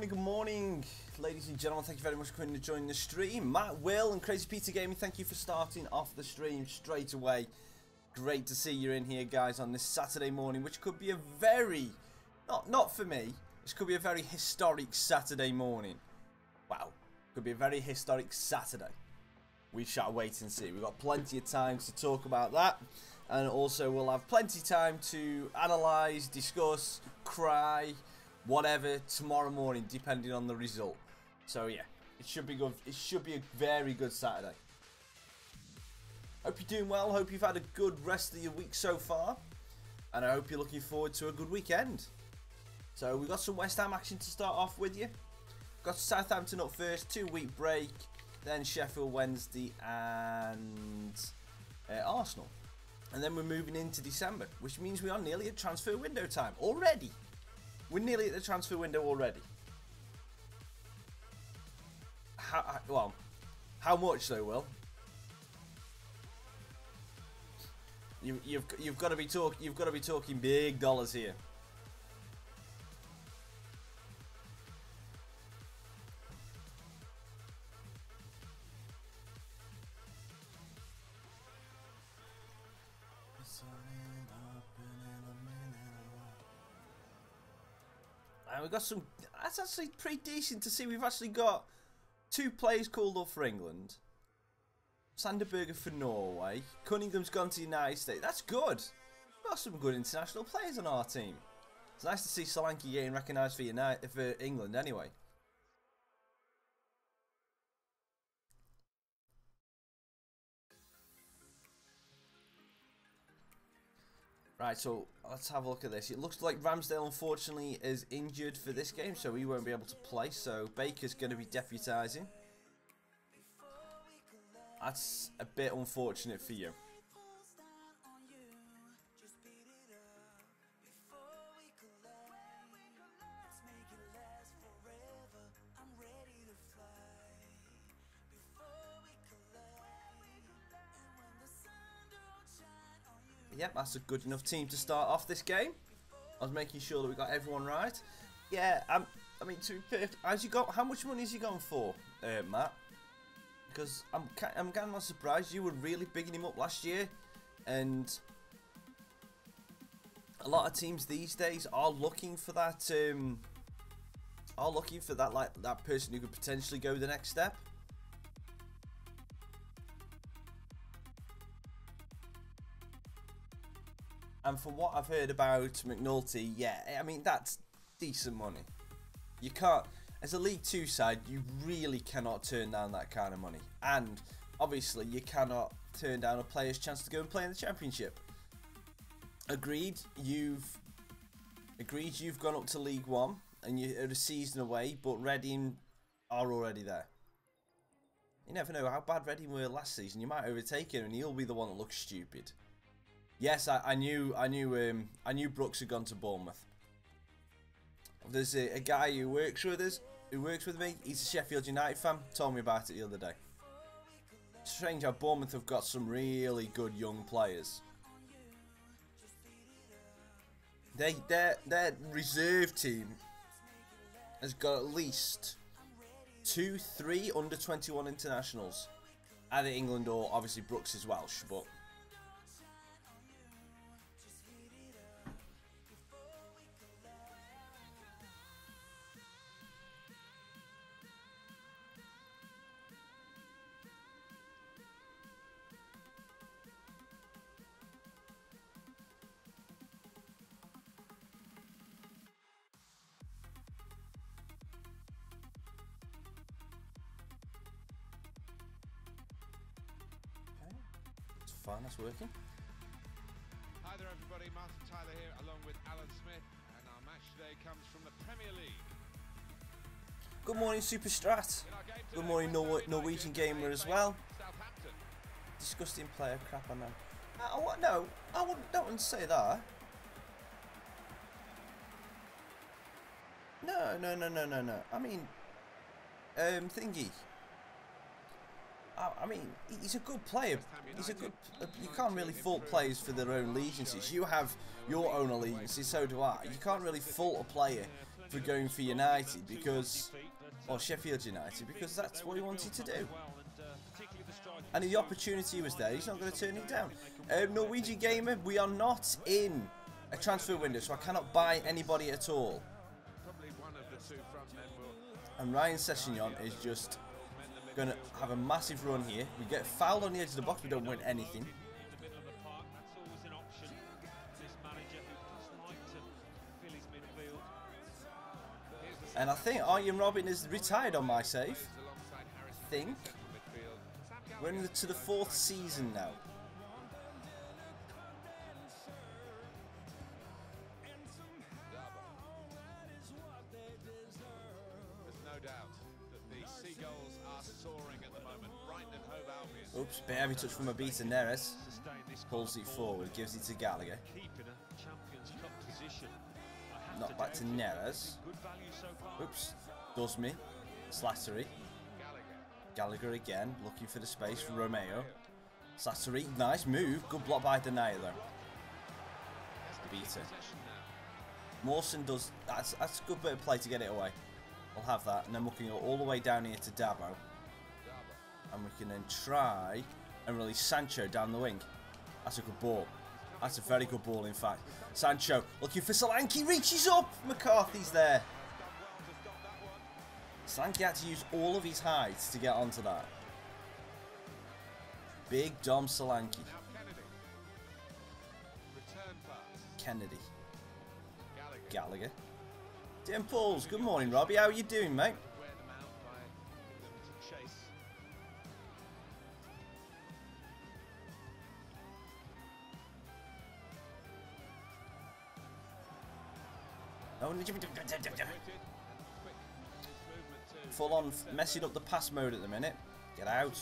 Good morning, ladies and gentlemen. Thank you very much for coming to join the stream. Matt, Will, and Crazy Peter Gaming, thank you for starting off the stream straight away. Great to see you in here, guys, on this Saturday morning, which could be a very, not for me, this could be a very historic Saturday morning. Wow, could be a very historic Saturday. We shall wait and see. We've got plenty of time to talk about that. And also we'll have plenty of time to analyse, discuss, cry, whatever tomorrow morning, depending on the result. So yeah, it should be good. It should be a very good Saturday. Hope you're doing well. Hope you've had a good rest of your week so far, and I hope you're looking forward to a good weekend. So we've got some West Ham action to start off with you. Got Southampton up first, 2-week break, then Sheffield Wednesday and Arsenal, and then we're moving into December, which means we are nearly at transfer window time already. We're nearly at the transfer window already. How much though, Will? You've got to be talking big dollars here. And we've got some. That's actually pretty decent to see. We've actually got 2 players called up for England. Sanderberger for Norway. Cunningham's gone to the United States. That's good. We've got some good international players on our team. It's nice to see Solanke getting recognised for England anyway. Right, so let's have a look at this. It looks like Ramsdale, unfortunately, is injured for this game, so he won't be able to play. So Baker's going to be deputising. That's a bit unfortunate for you. Yep, that's a good enough team to start off this game. I was making sure that we got everyone right. Yeah, I mean, to be perfect, how much money has he gone for, Matt? Because I'm kind of surprised. You were really bigging him up last year, and a lot of teams these days are looking for that. Like that person who could potentially go the next step. And from what I've heard about McNulty, yeah, I mean, that's decent money. You can't, as a League 2 side, you really cannot turn down that kind of money. And obviously, you cannot turn down a player's chance to go and play in the Championship. Agreed, you've gone up to League 1 and you're a season away, but Reading are already there. You never know how bad Reading were last season. You might overtake him and he'll be the one that looks stupid. Yes, I knew Brooks had gone to Bournemouth. There's a guy who works with me. He's a Sheffield United fan. Told me about it the other day. It's strange how Bournemouth have got some really good young players. Their reserve team has got at least 2-3 under-21 internationals. Either England or obviously Brooks is Welsh, but. Fine, that's working. Hi there everybody, Martin Tyler here along with Alan Smith, and our match today comes from the Premier League. Good morning, Super Strat. Good morning, Norwegian Gamer as well. Disgusting player, crap, I know. No, I wouldn't say that. No. I mean, thingy. I mean, he's a good player. He's a good. You can't really fault players for their own allegiances. You have your own allegiances, so do I. You can't really fault a player for going for United because, or Sheffield United, because that's what he wanted to do. And if the opportunity was there, he's not going to turn it down. Norwegian Gamer, we are not in a transfer window, so I cannot buy anybody at all. And Ryan Sessegnon is just going to have a massive run here. We get fouled on the edge of the box, we don't win anything. And I think Arjen Robben is retired on my save. I think. We're into the 4th season now. Oops, bit heavy touch from Abita Neres. Pulls it forward, gives it to Gallagher. Not back to Neres. Oops, does me. Slattery. Gallagher again, looking for the space for Romeo. Slattery, nice move. Good block by Denayer though. Abita. Mawson does, that's a good bit of play to get it away. We'll have that, and then we can go all the way down here to Dabo. And we can then try and release Sancho down the wing. That's a good ball. That's a very good ball, in fact. Sancho looking for Solanke, reaches up. McCarthy's there. Solanke had to use all of his height to get onto that. Big Dom Solanke. Kennedy. Gallagher. Dimples, good morning, Robbie. How are you doing, mate? Full on messing up the pass mode at the minute. Get out.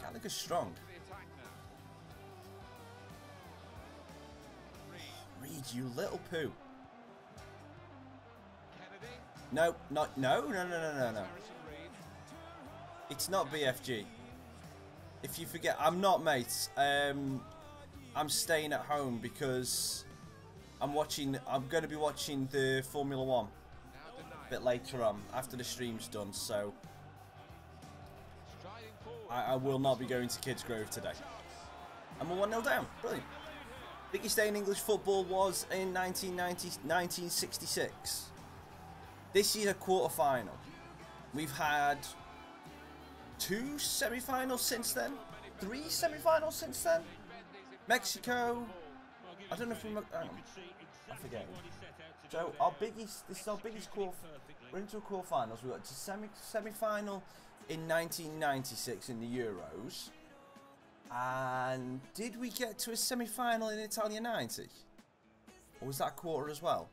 Gallagher's strong. Reed, you little poo. No. It's not BFG. If you forget, I'm not, mate. I'm staying at home because I'm going to be watching the Formula 1 a bit later on after the stream's done, so I will not be going to Kids Grove today. And we're 1-0 down. Brilliant. Biggest day in English football was in 1966. This is a quarter-final. We've had 2 semi-finals since then. 3 semi-finals since then. Mexico. I don't know if we. I forget. So this is our biggest quarter. We're into a quarterfinals. We got to semi-final in 1996 in the Euros, and did we get to a semi-final in Italia 90? Or was that a quarter as well?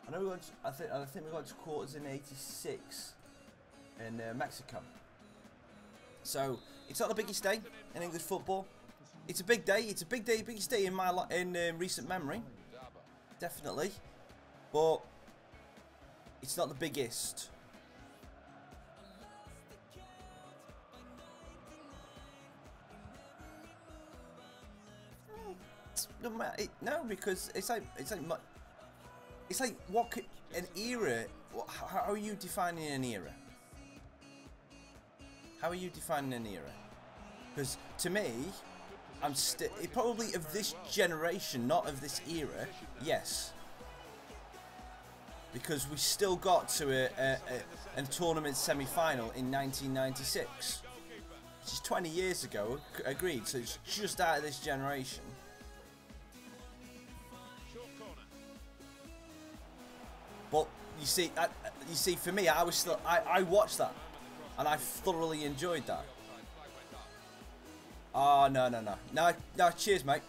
I know we got. I think we got to quarters in '86 in Mexico. So it's not the biggest day in English football. It's a big day. It's a big day, biggest day in my recent memory, definitely. But it's not the biggest. No, because it's like what could, an era. How are you defining an era? How are you defining an era? Because to me, I'm still probably of this generation, not of this era. Yes, because we still got to a tournament semi-final in 1996, which is 20 years ago. Agreed. So it's just out of this generation. But you see, for me, I watched that, and I thoroughly enjoyed that. Oh, no. Cheers, mate.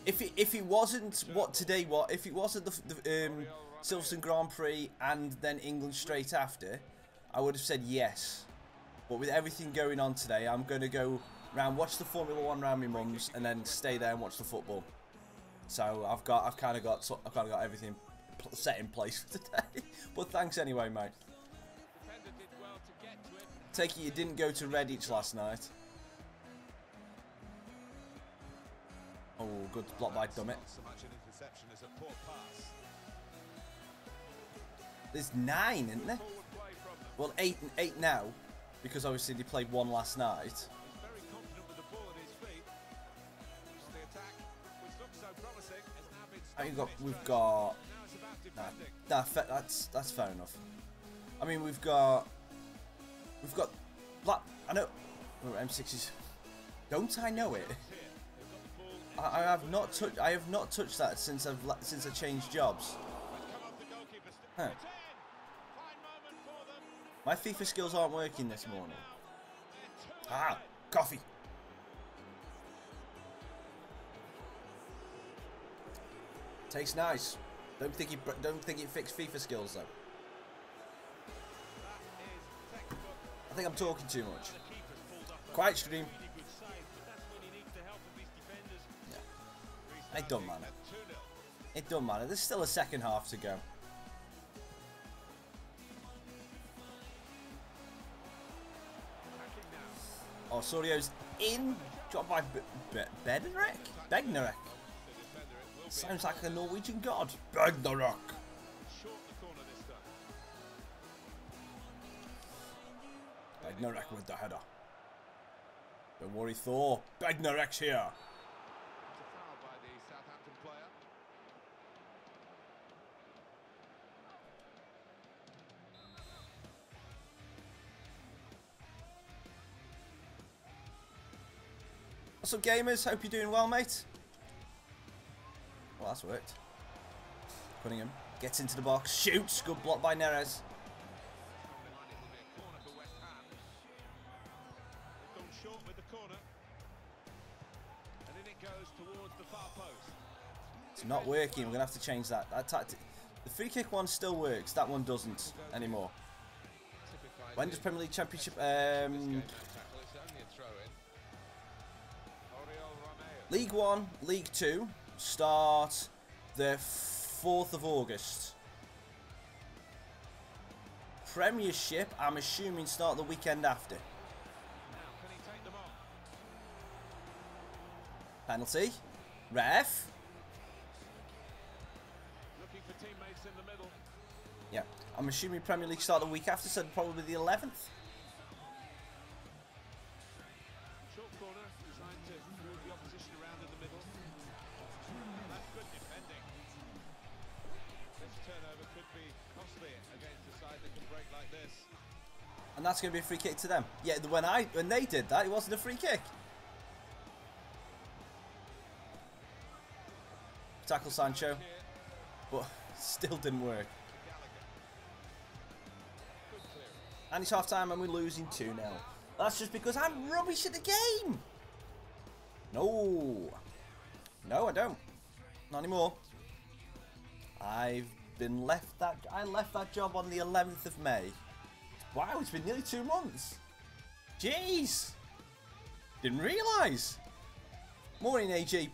If it wasn't if it wasn't the Silverstone Grand Prix and then England straight after, I would have said yes. But with everything going on today, I'm going to go round, watch the Formula 1 round my mum's, and then stay there and watch the football. So I've kind of got everything set in place for today. But thanks anyway, mate. Take it you didn't go to Redditch last night. Oh, good block by Dummett. There's 9, isn't there? Well, 8 now, because obviously they played 1 last night. We've got. That's fair enough. I mean, we've got black. I know. Oh, M6s. Don't I know it? I have not touched that since I changed jobs. Huh. My FIFA skills aren't working this morning. Ah, coffee. Tastes nice. Don't think it fixed FIFA skills though. I think I'm talking too much. Quiet stream. Yeah. It don't matter. It don't matter. There's still a second half to go. Oh, Sorio's in. Dropped by Bednarek. Sounds like a Norwegian god. Bednarek. Bednarek with the header. Don't worry, Thor. Bednarek's here. What's up, gamers? Hope you're doing well, mate. Well, that's worked. Cunningham gets into the box, shoots. Good block by Neres. It's not working. We're gonna have to change that. That tactic. The free kick one still works. That one doesn't anymore. When does Premier League Championship? League 1, League 2 start the 4th of August. Premiership, I'm assuming, start the weekend after. Penalty. Ref. Yeah, I'm assuming Premier League start the week after, so probably the 11th. And that's going to be a free kick to them. Yeah, when they did that, it wasn't a free kick. Tackle Sancho, but still didn't work. And it's half time and we're losing 2-0. That's just because I'm rubbish at the game. No, I don't. Not anymore. I left that job on the 11th of May. Wow, it's been nearly 2 months. Jeez. Didn't realise. Morning, AJ.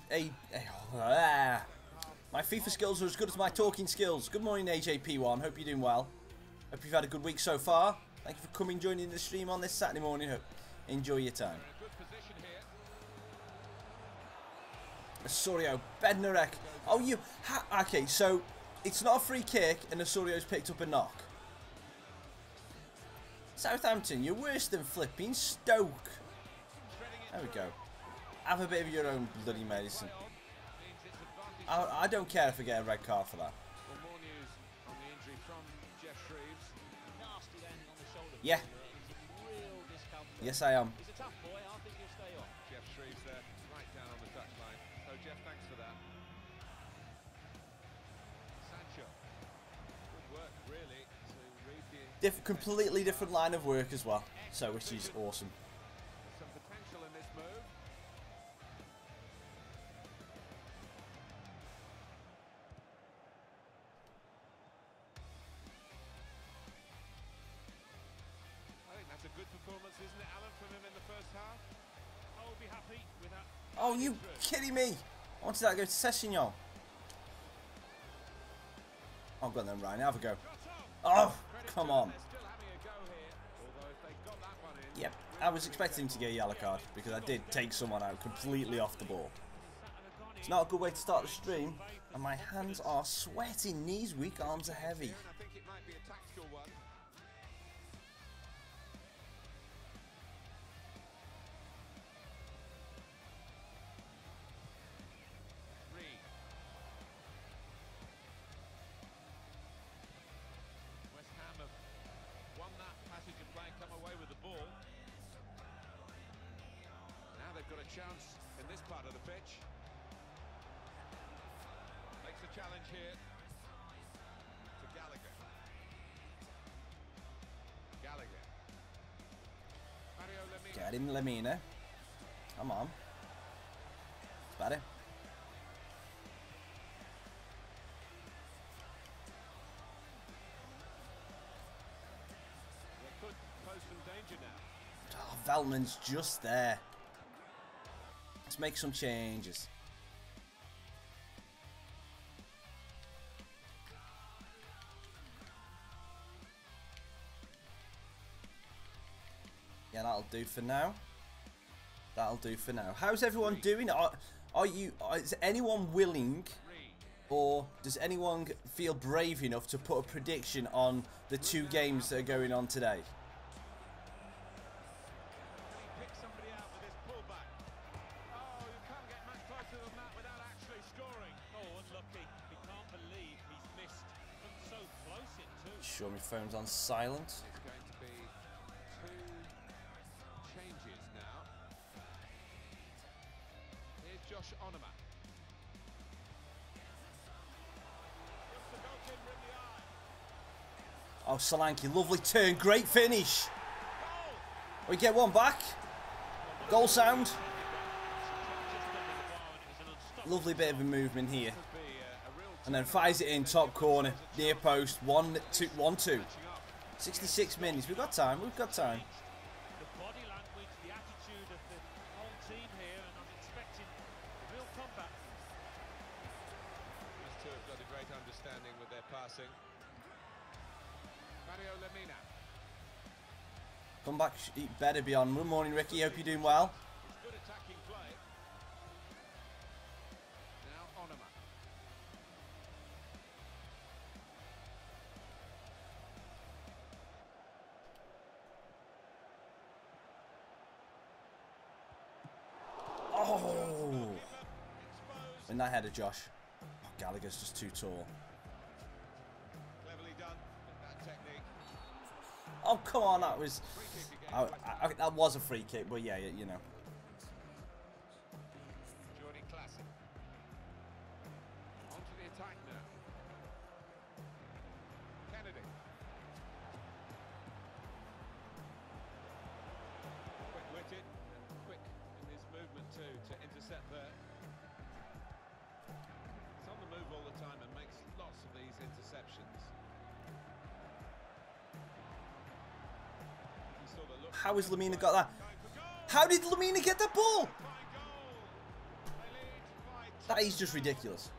My FIFA skills are as good as my talking skills. Good morning, AJP1. Hope you're doing well. Hope you've had a good week so far. Thank you for coming, joining the stream on this Saturday morning. Hope enjoy your time. Osorio, Bednarek. Oh, okay, so it's not a free kick and Osorio's picked up a knock. Southampton, you're worse than flipping Stoke. There we go. Have a bit of your own bloody medicine. I don't care if I get a red card for that. Yeah. Yes, I am. Completely different line of work as well, so which is awesome. Some potential in this move. isn't it, Alan, from him in the first half? I will be happy with that. Oh, you kidding me? I wanted that to go to Sessignon. Oh, go on then, Ryan. Have a go. Oh, come on. Yep, I was expecting to get a yellow card because I did take someone out completely off the ball. It's not a good way to start the stream, and my hands are sweating, knees weak, arms are heavy. I think it might be a tactical one. West Ham have won that passage of play and come away with the ball. Now they've got a chance in this part of the pitch. Makes a challenge here to Gallagher. Gallagher. Mario Lemina. Get him, Lemina. Come on. It's better. They could pose some danger now. Oh, Veltman's just there. Let's make some changes. Yeah, that'll do for now. That'll do for now. How's everyone doing? Is anyone willing, or does anyone feel brave enough to put a prediction on the 2 games that are going on today? Pick somebody out with this pullback. Oh, you can't get much closer than that without actually scoring. Oh, unlucky. He can't believe he's missed. Come so close in too. Sure, my phone's on silent. It's going to be 2 changes now. Here's Josh Onoma. The goalkeeper in the eye. Oh, Solanke, lovely turn, great finish. We get one back. Goal sound. Lovely bit of a movement here. And then fires it in, top corner, near post, 1-2. 66 minutes, we've got time, we've got time. The body language, the attitude of the whole team here, and I'm expecting a real comeback. These two have got a great understanding with their passing. Mario Lemina. Come back, it better be on. Good morning, Ricky, hope you're doing well. It's good attacking play. Now Onoma. Oh! In that header, Josh. Oh, Gallagher's just too tall. Cleverly done with that technique. Oh, come on, that was... Free kick again. that was a free kick, but yeah, you know. Jordi Classic. On to the attack now. Kennedy. Quick-witted and quick in his movement too to intercept there. He's on the move all the time and makes lots of these interceptions. He saw the look. How has Lemina got that? How did Lemina get that ball? That is just ridiculous.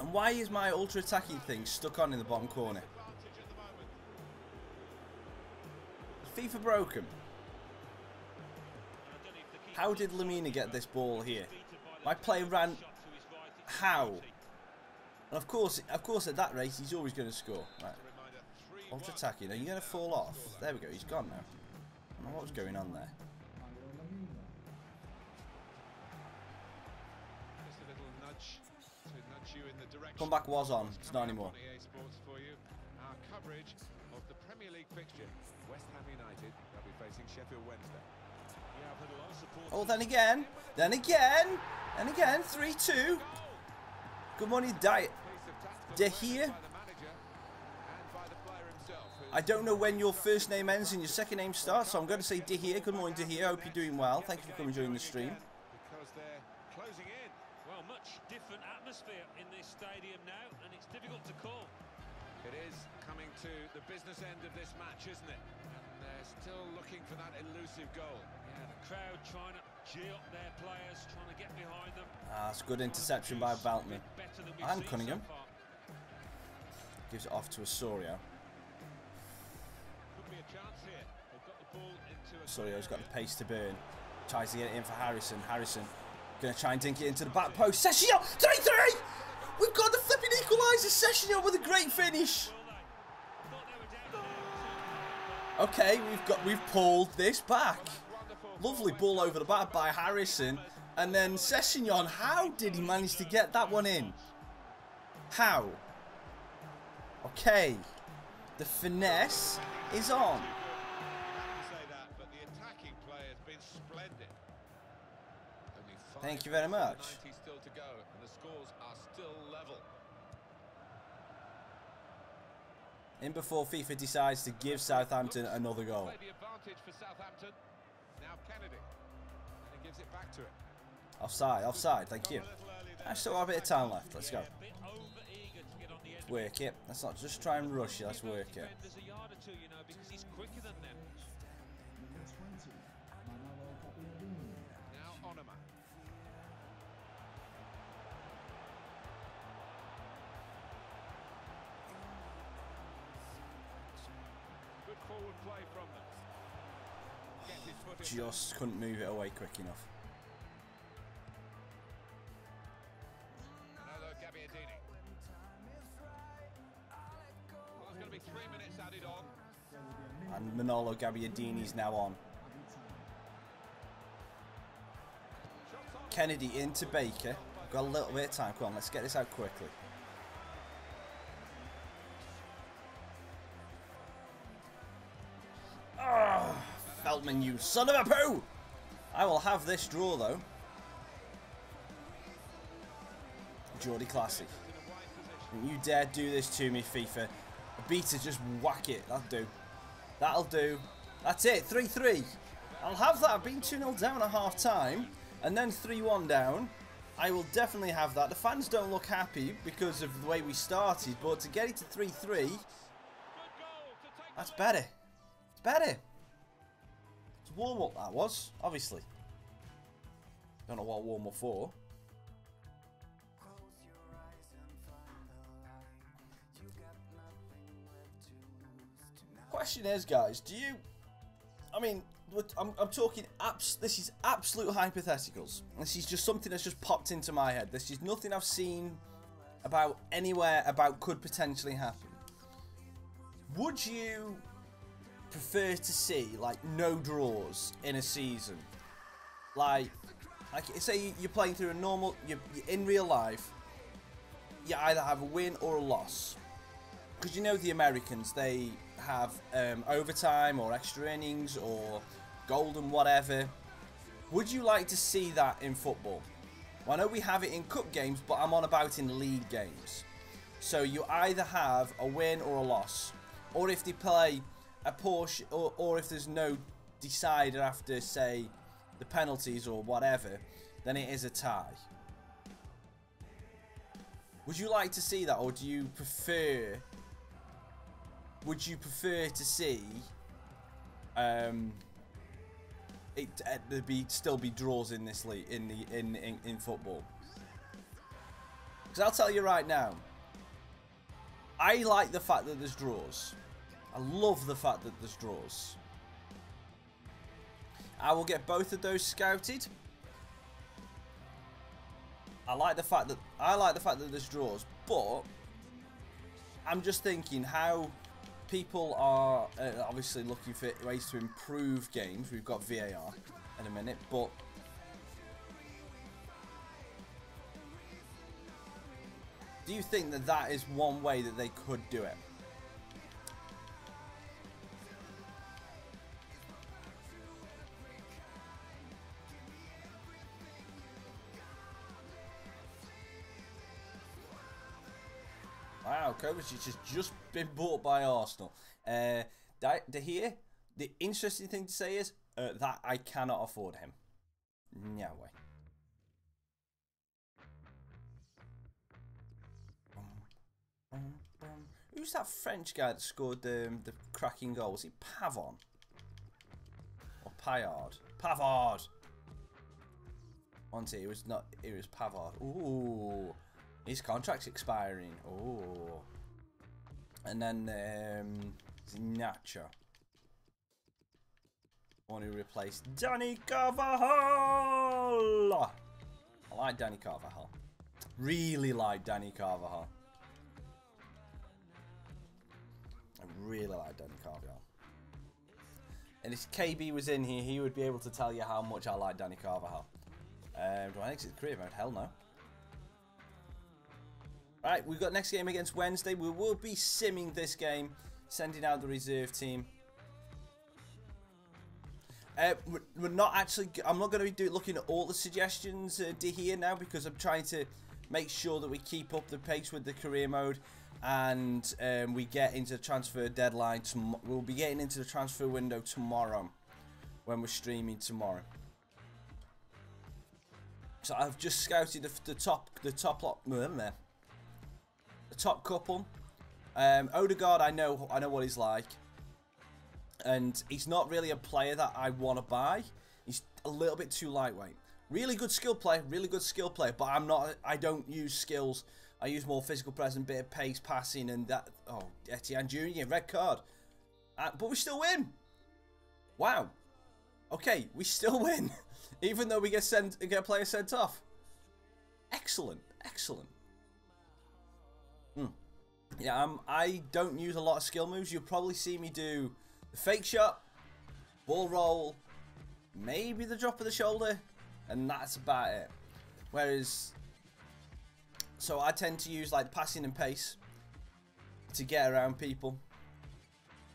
And why is my ultra attacking thing stuck on in the bottom corner? Is FIFA broken? How did Lemina get this ball here? My player ran... How? And of course at that rate he's always going to score. Right. Ultra attacking. Are you going to fall off? There we go. He's gone now. I don't know what was going on there. Just a little nudge to nudge you in the direction. Comeback was on. It's not anymore. EA Sports for you. Our coverage of the Premier League fixture. West Ham United. They'll be facing Sheffield Wednesday. Yeah, I've had a lot of support. Oh, then again, 3-2. Good morning, Diet. De Gea. I don't know when your first name ends and your second name starts, so I'm going to say De Gea. Good morning, De Gea. Hope you're doing well. Thank you for coming and joining the stream. Because they're closing in. Well, much different atmosphere in this stadium now, and it's difficult to call. It is coming to the business end of this match, isn't it? And they're still looking for that elusive goal. Yeah, the crowd trying to cheer up their players, trying to get behind them. Ah, it's good interception by Veltman. And Cunningham. Gives it off to Osorio. Could be a chance here. They've got the ball into Osorio's got the pace to burn. Tries to get it in for Harrison. Harrison going to try and dink it into the back post. Sessignon! 3-3! We've got the flipping equaliser. Sessignon with a great finish. Okay, we've pulled this back. Lovely ball over the back by Harrison. And then Sessignon, how did he manage to get that one in? How? Okay. The finesse is on. Thank you very much. Still to go, and the scores are still level. In before FIFA decides to give Southampton another goal. The advantage for Southampton. Now Kennedy, and he gives it back to it. Offside, offside, thank you. I still have a bit of time left, let's go. Let's work it. Let's not just try and rush it, let's work it. Now Onoma. Good forward play from them. Gets his foot in. Just couldn't move it away quick enough. Another Gabbiadini. Well, there's going to be 3 minutes added on. And Manolo Gabbiadini's now on. Kennedy into Baker. Got a little bit of time. Come on, let's get this out quickly. Oh, Veltman, you son of a poo! I will have this draw though. Geordie Classic. Don't you dare do this to me, FIFA. A beta, just whack it. That'll do. That'll do. That's it. 3-3. I'll have that. I've been 2-0 down at half time. And then 3-1 down. I will definitely have that. The fans don't look happy because of the way we started. But to get it to 3-3, that's better. It's better. It's warm-up, that was. Obviously. Don't know what warm-up for. Question is, guys, do you... I mean, I'm talking... This is absolute hypotheticals. This is just something that's just popped into my head. This is nothing I've seen about anywhere about could potentially happen. Would you prefer to see, like, no draws in a season? Like say you're playing through a normal... You're in real life, you either have a win or a loss. Because you know the Americans, they have overtime or extra innings or golden whatever. Would you like to see that in football? Well, I know we have it in cup games, but I'm on about in league games. So you either have a win or a loss. Or if they play a push, or if there's no decider after, say, the penalties or whatever, then it is a tie. Would you like to see that, or do you prefer... Would you prefer to see it still be draws in this league in football? Because I'll tell you right now, I like the fact that there's draws. I love the fact that there's draws. I will get both of those scouted. I like the fact that there's draws, but I'm just thinking how people are obviously looking for ways to improve games. We've got VAR in a minute, but do you think that that is one way that they could do it? Wow, Kovacic has just been bought by Arsenal. The interesting thing to say is that I cannot afford him. No way. Who's that French guy that scored the cracking goal? Was it Pavon? Pavard. It was not. It was Pavard. Ooh, his contract's expiring. Ooh, and then Nacho. One who replaced Danny Carvajal. I like Danny Carvajal. Really like Danny Carvajal. I really like Danny Carvajal. And if KB was in here, he would be able to tell you how much I like Danny Carvajal. Do I exit the career mode? Hell no. Right, we've got next game against Wednesday. We will be simming this game, sending out the reserve team. We're not actually. I'm not going to be looking at all the suggestions here now, because I'm trying to make sure that we keep up the pace with the career mode, and we get into the transfer deadline. We'll be getting into the transfer window tomorrow when we're streaming tomorrow. So I've just scouted the top couple. Odegaard, I know what he's like, and he's not really a player that I want to buy. He's a little bit too lightweight. Really good skill player, but I don't use skills. I use more physical presence, bit of pace, passing, and that. Oh, Etienne Jr., red card, but we still win. Wow. Okay, we still win. Even though we get a player sent off. Excellent. Yeah, I don't use a lot of skill moves. You'll probably see me do the fake shot, ball roll, maybe the drop of the shoulder, and that's about it. Whereas, so I tend to use like passing and pace to get around people,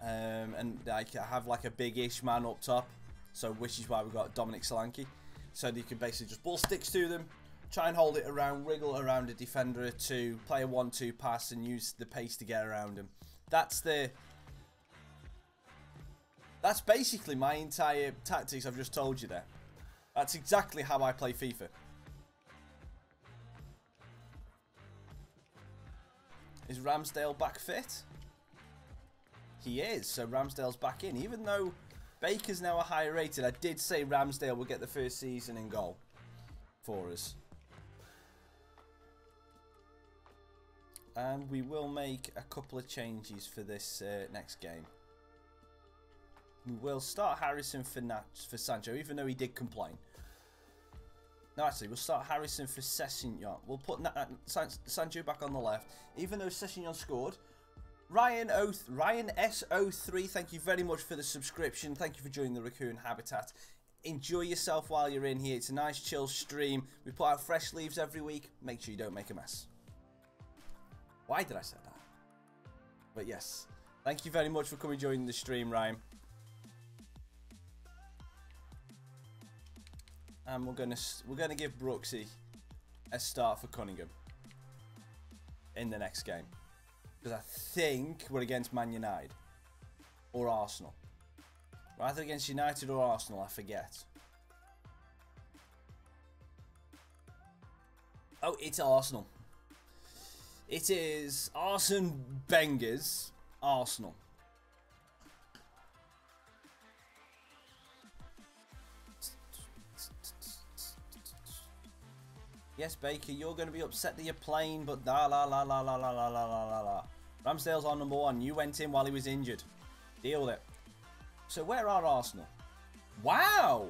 and like I have like a big-ish man up top. So, which is why we've got Dominic Solanke. So you can basically just ball sticks to them, try and hold it around, wriggle around a defender to play a 1-2 pass and use the pace to get around him. That's basically my entire tactics I've just told you there. That's exactly how I play FIFA. Is Ramsdale back fit? He is, so Ramsdale's back in, even though Baker's now a higher rated. I did say Ramsdale will get the first season in goal for us. And we will make a couple of changes for this next game. We will start Harrison for Sancho, even though he did complain. No, actually, we'll start Harrison for Sessegnon. We'll put Sancho back on the left, even though Sessegnon scored. Ryan S03, thank you very much for the subscription. Thank you for joining the Raccoon Habitat. Enjoy yourself while you're in here. It's a nice chill stream. We put out fresh leaves every week. Make sure you don't make a mess. Why did I say that? But yes, thank you very much for coming joining the stream, Ryan. And we're gonna give Brooksy a start for Cunningham in the next game. Because I think we're against Man United or Arsenal. We're either against United or Arsenal, I forget. Oh, it's Arsenal. It is Arsene Wenger's Arsenal. Yes, Baker, you're going to be upset that you're playing, but la la la la la la la la la la. Ramsdale's on number 1. You went in while he was injured. Deal with it. So where are Arsenal? Wow!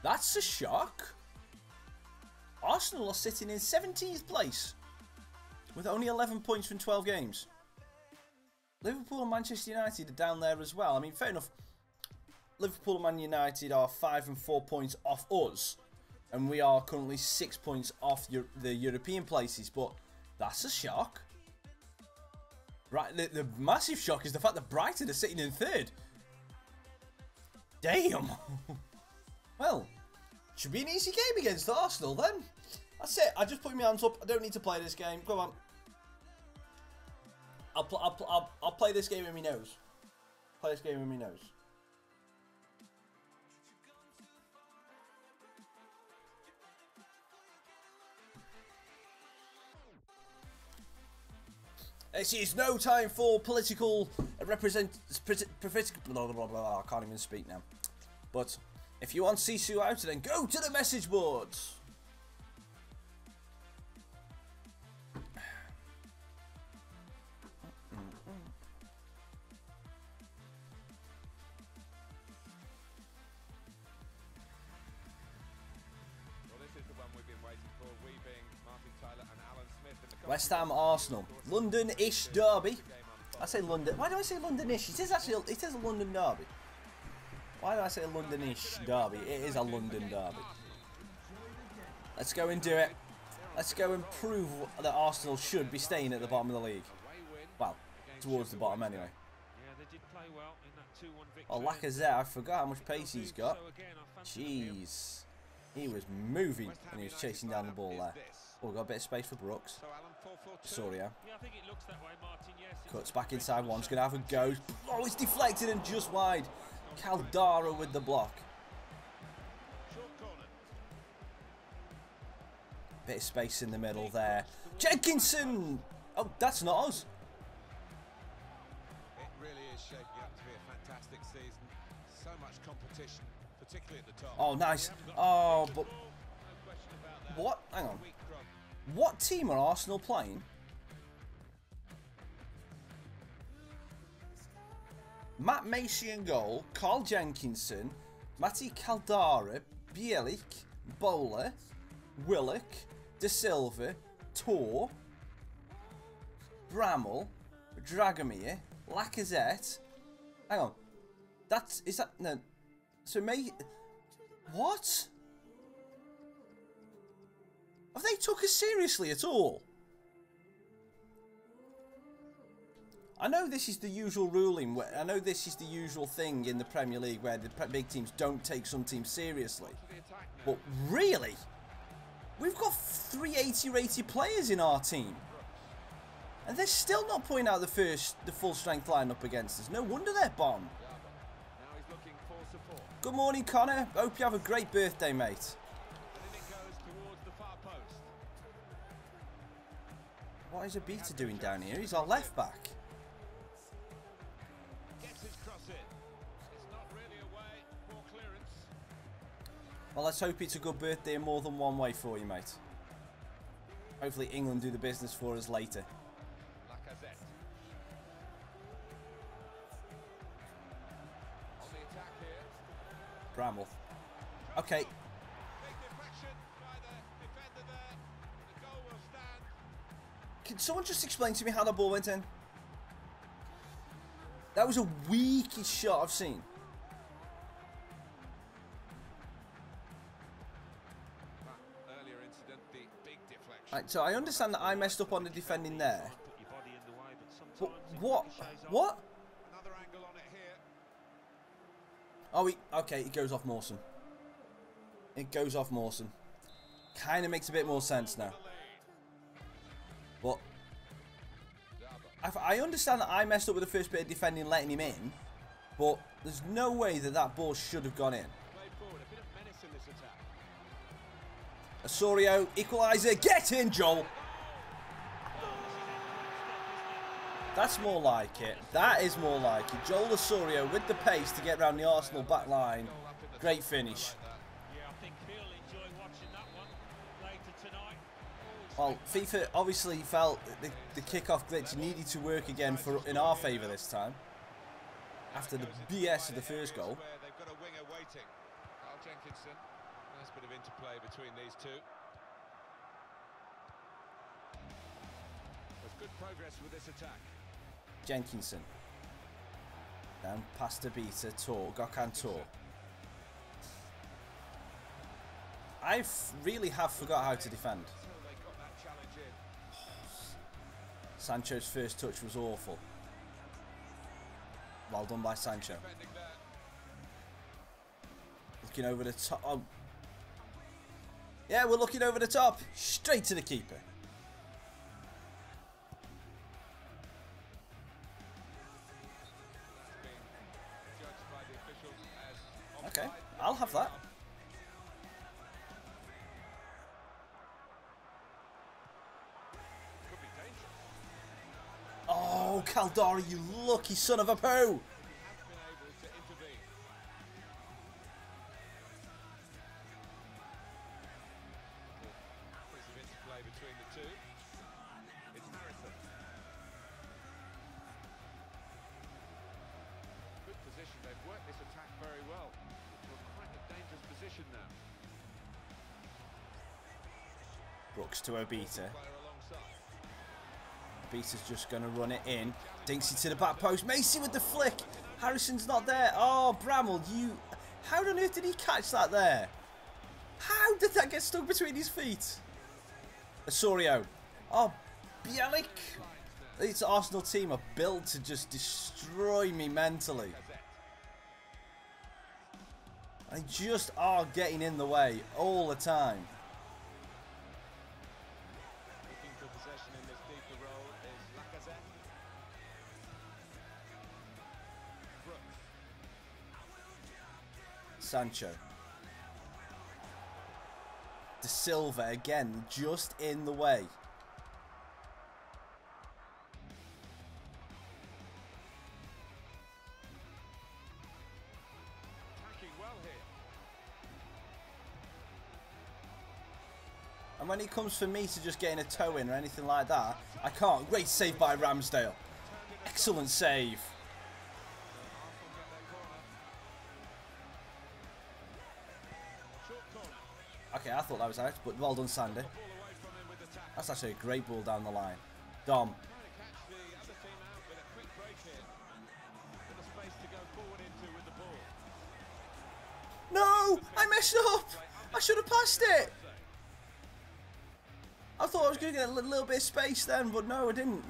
That's a shock. Arsenal are sitting in 17th place with only 11 points from 12 games. Liverpool and Manchester United are down there as well. I mean, fair enough. Liverpool and Man United are 5 and 4 points off us. And we are currently 6 points off the European places. But that's a shock. Right, the massive shock is the fact that Brighton are sitting in 3rd. Damn. Well, should be an easy game against Arsenal then. That's it. I just put my hands up. I don't need to play this game. Go on. I'll play this game in my nose. Play this game in my nose. This is no time for political blah, blah, blah, blah. I can't even speak now. But if you want Sisu out, then go to the message boards. West Ham, Arsenal, London-ish derby. I say London. Why do I say London-ish? It is a London derby. Why do I say a London-ish derby? It is a London derby. Let's go and do it. Let's go and prove that Arsenal should be staying at the bottom of the league. Well, towards the bottom anyway. Oh, Raccas, I forgot how much pace he's got. Jeez. He was moving and he was chasing down the ball there. Oh, got a bit of space for Brooks. Soria. Cuts back inside one. He's going to have a go. Oh, it's deflected and just wide. Caldara with the block. Bit of space in the middle there. Jenkinson! Oh, that's not us. It really is shaping up to be a fantastic season. So much competition, particularly at the top. Oh, nice. Oh, but... What? Hang on. What team are Arsenal playing? Matt Macy in goal, Carl Jenkinson, Matty Caldara, Bielik, Bowler, Willock, De Silva, Tor, Bramall, Dragomir, Lacazette. Hang on. Is that no? So what? Have they took us seriously at all? I know this is the usual ruling. I know this is the usual thing in the Premier League where the big teams don't take some teams seriously. But really? We've got 380 rated players in our team. And they're still not putting out the full strength lineup against us. No wonder they're bottom. Good morning, Connor. Hope you have a great birthday, mate. What is Abita doing down here? He's our left back. Well, let's hope it's a good birthday in more than one way for you, mate. Hopefully England do the business for us later. Bramall. Okay. Can someone just explain to me how that ball went in? That was a weakest shot I've seen. Right, so I understand that I messed up on the defending there. But what? What? Oh, okay, it goes off Mawson. It goes off Mawson. Kind of makes a bit more sense now. But I understand that I messed up with the first bit of defending, letting him in. But there's no way that that ball should have gone in. Osorio, equaliser, get in, Joel! That's more like it. That is more like it. Joel Osorio with the pace to get around the Arsenal back line. Great finish. Well, FIFA obviously felt the kickoff glitch needed to work again in our favour this time. After the BS of the first goal. They've got a winger waiting. Carl Jenkinson. Nice bit of interplay between these two. There's good progress with this attack. Jenkinson. Down past the beater, Gokhan Tor. I really have forgot how to defend. Sancho's first touch was awful. Well done by Sancho. Looking over the top. Oh. Yeah, we're looking over the top. Straight to the keeper. Okay, I'll have that. Oh, Caldara, you lucky son of a poo! possession now. Brooks to Obita. Player alongside. Obita's just going to run it in. Dinks it to the back post. Macy with the flick. Harrison's not there. Oh, Bramall, you... How on earth did he catch that there? How did that get stuck between his feet? Osorio. Oh, Bielik. This Arsenal team are built to just destroy me mentally. They just are getting in the way all the time. Looking for possession in this deeper role is Raccas. Brooks. Sancho. De Silva again, just in the way. And when it comes for me to just getting a toe in or anything like that, I can't. Great save by Ramsdale. Excellent save. Okay, I thought that was out, but well done, Sandy. That's actually a great ball down the line. Dom. No! I messed up! I should have passed it! I thought I was going to get a little bit of space then, but no, I didn't.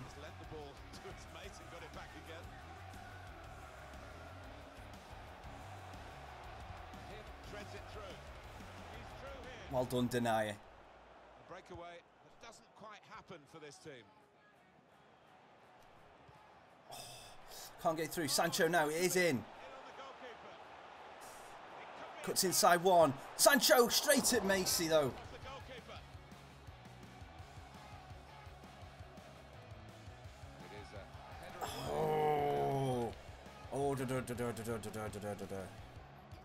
Well done, Denier. Breakaway that doesn't quite happen for this team. Oh, can't get through. Sancho now, it is in. Cuts inside one. Sancho straight at Macy though. Oh,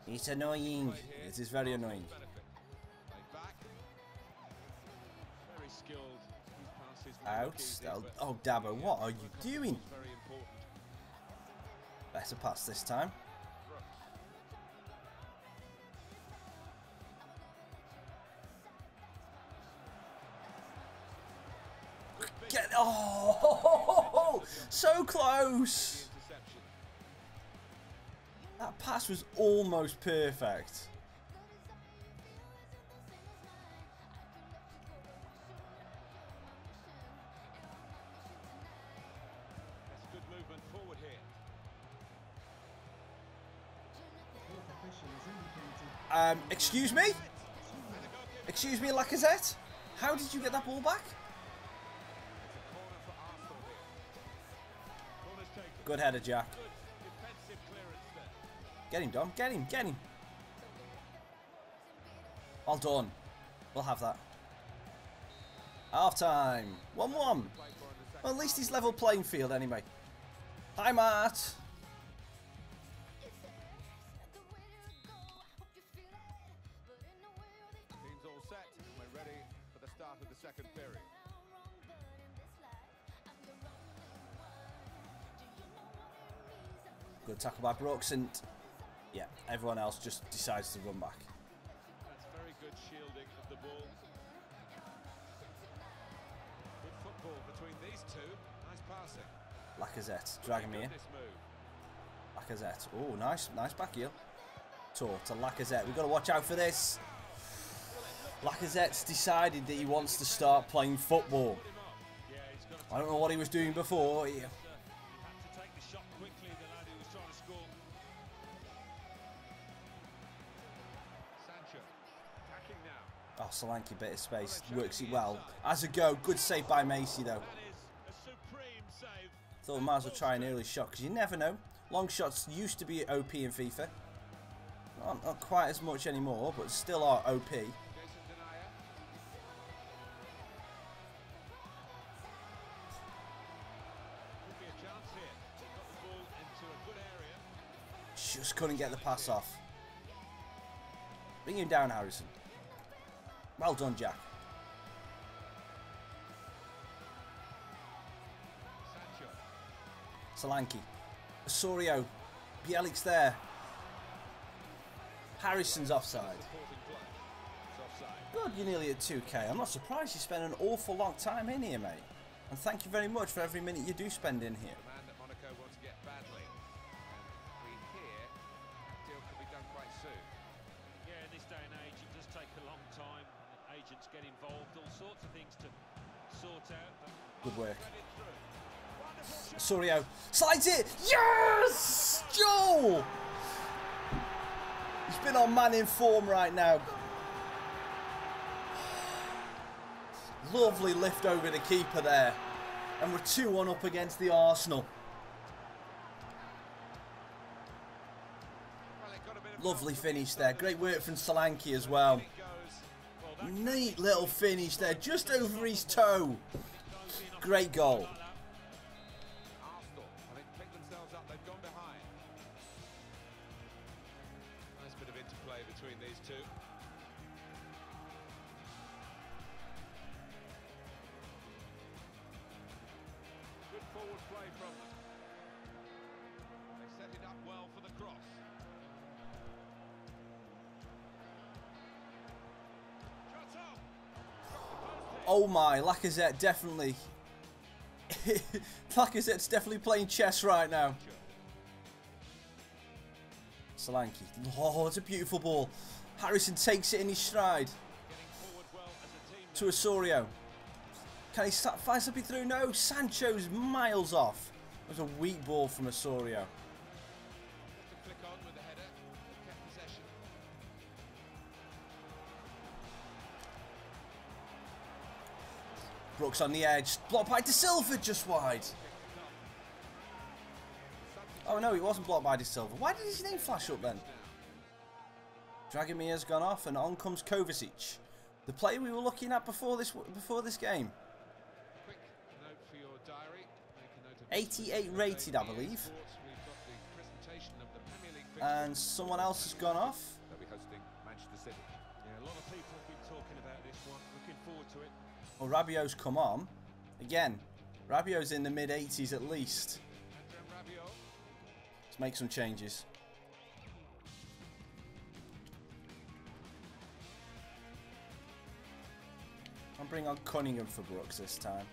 it's annoying. It is very annoying. Out. Oh, Dabo, what are you doing? Better pass this time. Get, oh, so close. That pass was almost perfect. That's good movement forward here. Excuse me? Excuse me, Lacazette? How did you get that ball back? Good header, Jack. Get him, Dom. Get him. Get him. Well done. We'll have that. Half time. 1-1. Well, at least he's level playing field anyway. Hi, Matt. Team's all set. We're ready for the start of the second period. Good tackle by Brooks, and yeah, everyone else just decides to run back. That's very good shielding of the ball. Good football between these two. Nice passing. Lacazette dragging me in. Lacazette. Oh, nice back heel. Tour to Lacazette. We've got to watch out for this. Lacazette's decided that he wants to start playing football. I don't know what he was doing before. Oh, Solanke bit of space. Works it well. As a go. Good save by Macy, though. Thought we might as well try an early shot, because you never know. Long shots used to be OP in FIFA. Not quite as much anymore, but still are OP. Just couldn't get the pass off. Bring him down, Harrison. Well done, Jack. Solanke. Osorio. Bielik's there. Harrison's offside. God, you're nearly at 2k. I'm not surprised you spend an awful long time in here, mate. And thank you very much for every minute you do spend in here. The man that Monaco want to get badly. And we hear that deal could be done quite soon. Yeah, in this day and age, it does take a long time. Agents get involved, all sorts of things to sort out. Good work. Osorio slides it. Yes! Joel! He's been on man in form right now. Lovely lift over the keeper there. And we're 2-1 up against the Arsenal. Lovely finish there. Great work from Solanke as well. Neat little finish there. Just over his toe. Great goal. Arsenal, having picked themselves up, they've gone behind. Nice bit of interplay between these two. Good forward play from them. They set it up well for the cross. Oh my, Lacazette definitely. Lacazette's definitely playing chess right now. Solanke. Oh, it's a beautiful ball. Harrison takes it in his stride. To Osorio. Can he find something through? No, Sancho's miles off. It was a weak ball from Osorio. Just to flick on with the header, kept possession. Brooks on the edge. Blocked by De Silva, just wide. Oh no, it wasn't blocked by De Silva. Why did his name flash up then? Dragomir's gone off and on comes Kovacic. The player we were looking at before this game. Quick note for your diary. Make a note of 88 rated, I believe. And someone else has gone off. They'll be hosting Manchester City. Yeah, a lot of people have been talking about this one. Looking forward to it. Well, Rabiot's come on. Again, Rabiot's in the mid-80s at least. Let's make some changes. I'll bring on Cunningham for Brooks this time.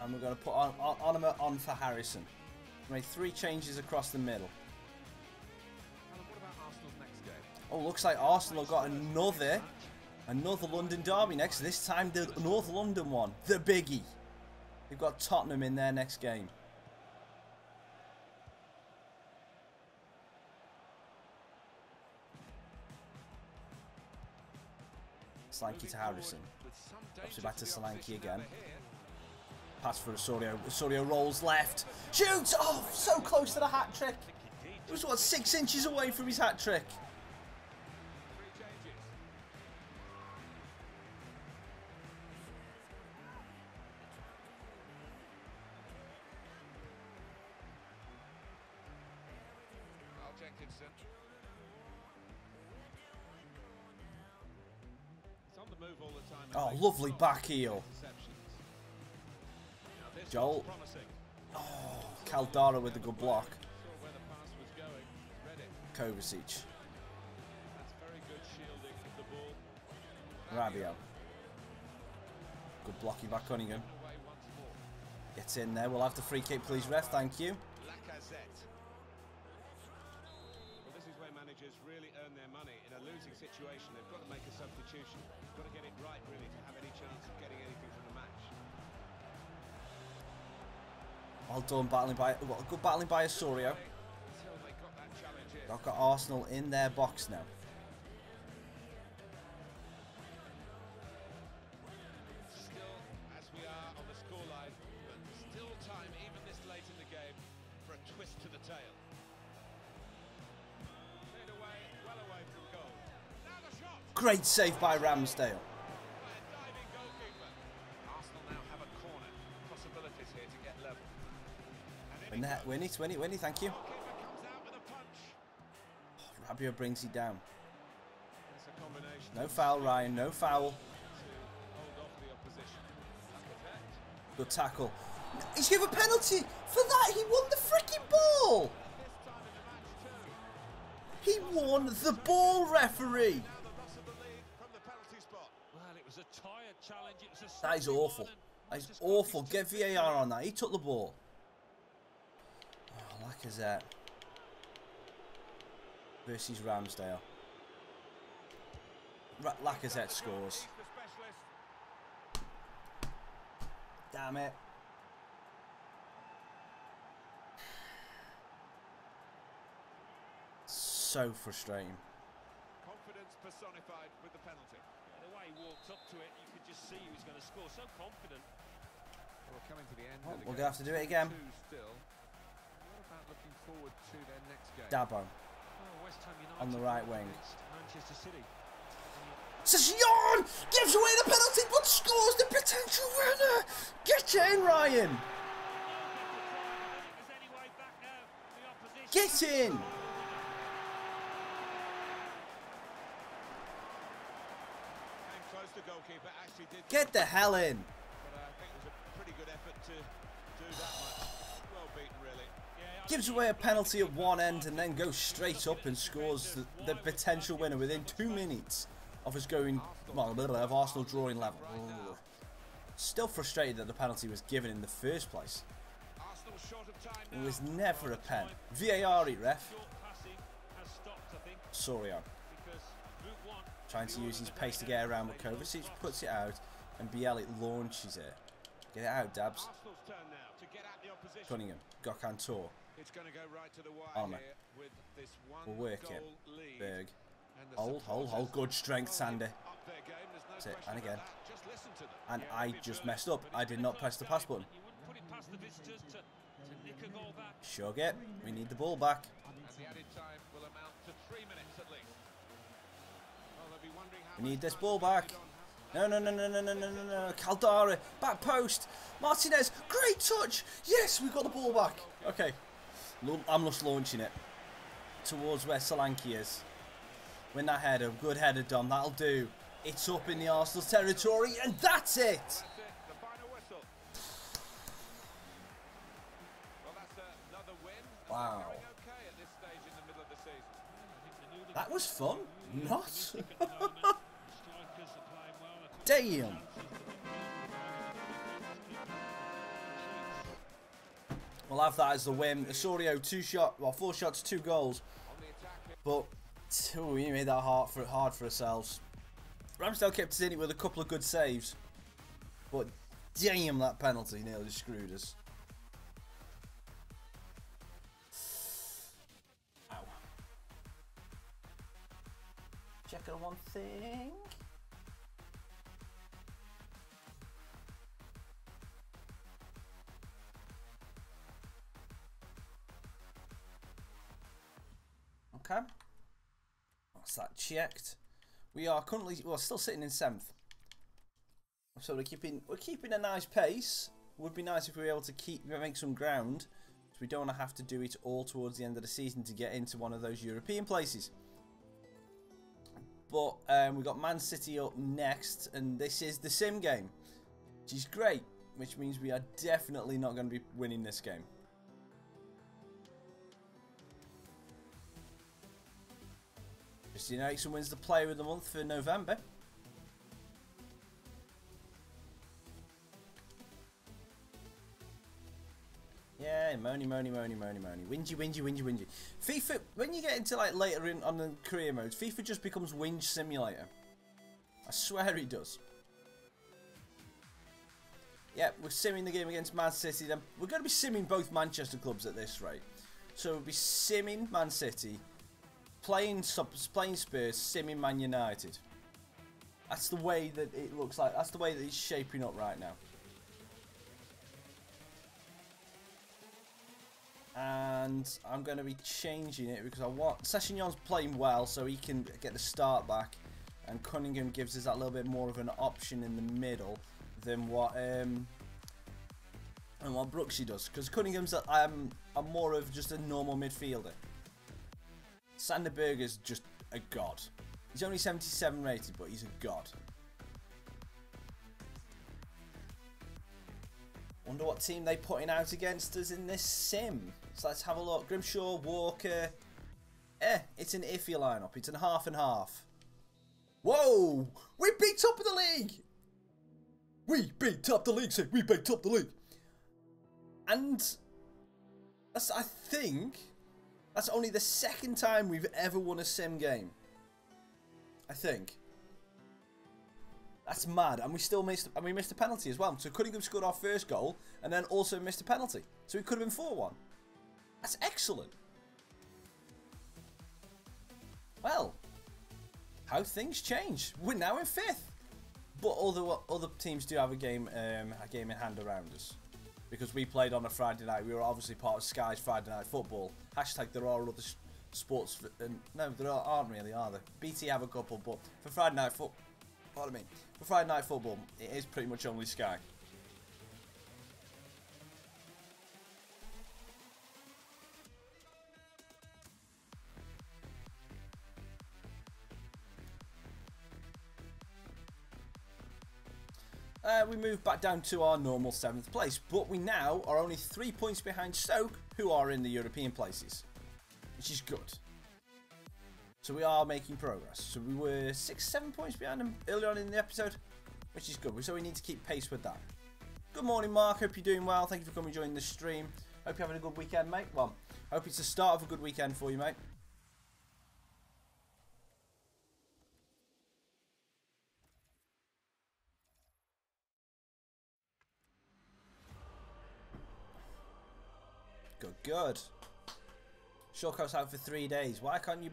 And we're going to put Onima on for Harrison. We made 3 changes across the middle. Alan, what about Arsenal's next game? Oh, looks like Arsenal have got another London derby next. This time the North London one, the biggie. They've got Tottenham in their next game. Solanke to Harrison. Drops it back to Solanke again. Pass for Osorio. Osorio rolls left. Shoots! Oh, so close to the hat-trick. It was, what, 6 inches away from his hat-trick. Oh, lovely back heel. Joel. Oh, Caldara with a good block. Kovacic. Rabiot. Good blocking by Cunningham. Gets in there. We'll have the free kick, please, ref. Thank you. Lacazette. Well, this is where managers really earn their money. In a losing situation, they've got to make a substitution. They've got to get it right, really, to have any chance of getting anything from the match. Well done, good battling by Osorio. I've got Arsenal in their box now. Still, as we are on the scoreline, but still time, even this late in the game, for a twist to the tail. Cleared away, well away from goal. Now the shot! Great save by Ramsdale. By a diving goalkeeper. Arsenal now have a corner. Possibilities here to get level. Win it, thank you. Oh, Rabiot brings it down. No foul, Ryan, no foul. Good tackle. He's given a penalty. For that, he won the freaking ball. He won the ball, referee. That is awful. That is awful. Get VAR on that. He took the ball. Oh, Lacazette versus Ramsdale. Lacazette scores. Damn it. So frustrating. Confidence personified with the penalty. Yeah, the way he walked up to it, you could just see he was going to score. So confident. Well, coming to the end Oh, of the we're game, going to have to do it again. Still. What about looking forward to their next game? Dabo. Oh, West Ham United On the right wing. Manchester City. Session gives away the penalty but scores the potential winner. Get in, Ryan. Get in. Get the hell in. But I think it was a pretty good effort to do that much. Well beaten, really. Gives away a penalty at one end and then goes straight up and scores the potential winner within 2 minutes of us going, well, a little bit of Arsenal drawing level. Still frustrated that the penalty was given in the first place. It was never a pen. VAR, ref. Sorio. Trying to use his pace to get around with Kovacic, puts it out, and Bielik launches it. Get it out, Dabs. Cunningham, Gokantor. Armour. We'll work it. Berg. Hold. Good strength, Sandy. That's it. And again. And I just messed up. I did not press the pass button. Shug it. We need the ball back. We need this ball back. No. Caldara. Back post. Martinez. Great touch. Yes, we got the ball back. Okay. I'm just launching it towards where Solanke is. Win that header. Good header, Dom. That'll do. It's up in the Arsenal's territory, and that's it. Wow. That was fun. Not. Damn. We'll have that as the win. Osorio 4 shots, 2 goals. But we made that hard for ourselves. Ramsdale kept us in it with a couple of good saves. But damn, that penalty nearly screwed us. Ow. Checking on one thing. Okay. That's that checked. We are currently still sitting in 7th. So we're keeping a nice pace. Would be nice if we were able to make some ground, so we don't have to do it all towards the end of the season to get into one of those European places. But we got Man City up next, and this is the sim game, which is great, which means we are definitely not going to be winning this game. Christian Eriksen wins the Player of the Month for November. Yeah, moany. Whingy. FIFA, when you get into like later on the career modes, FIFA just becomes whinge simulator. I swear it does. Yeah, we're simming the game against Man City. Then we're going to be simming both Manchester clubs at this rate. So we'll be simming Man City, playing Spurs, simming Man United. That's the way that it looks like. That's the way that it's shaping up right now. And I'm going to be changing it because I want Sessegnon's playing well, so he can get the start back, and Cunningham gives us that little bit more of an option in the middle than what Brooksy does. Because Cunningham's I'm more of just a normal midfielder. Sander Berger's just a god. He's only 77 rated, but he's a god. Wonder what team they putting out against us in this sim. So let's have a look. Grimshaw, Walker, it's an iffy lineup. It's a half and half. Whoa! We beat top of the league! We beat top the league, say we beat top the league. And I think that's only the second time we've ever won a sim game. I think. That's mad, and we still missed, and we missed a penalty as well. So Cunningham scored our first goal, and then also missed a penalty. So it could have been 4-1. That's excellent. Well, how things change. We're now in 5th, but other teams do have a game in hand around us, because we played on a Friday night. We were obviously part of Sky's Friday Night Football. Hashtag there are other sports. No, there aren't really, are there? BT have a couple, but for Friday Night Football. Pardon me. For Friday Night Football, it is pretty much only Sky. We move back down to our normal 7th place, but we now are only 3 points behind Stoke, who are in the European places, which is good. So we are making progress. So we were 6-7 points behind them earlier on in the episode, which is good. So we need to keep pace with that. Good morning, Mark. Hope you're doing well. Thank you for coming and joining the stream. Hope you're having a good weekend, mate. Well, I hope it's the start of a good weekend for you, mate. Good. Shawcross out for 3 days. Why can't you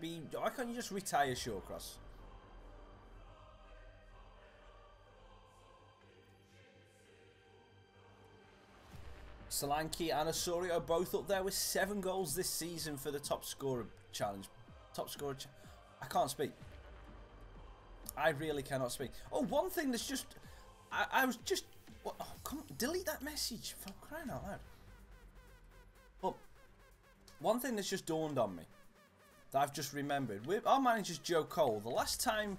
just retire Shawcross? Solanke and Osorio both up there with 7 goals this season for the top scorer challenge. I can't speak. I really cannot speak. Oh, one thing that's just... I was just... What, oh, come on, delete that message. For crying out loud. Well, one thing that's just dawned on me, that I've just remembered. Our manager's Joe Cole. The last time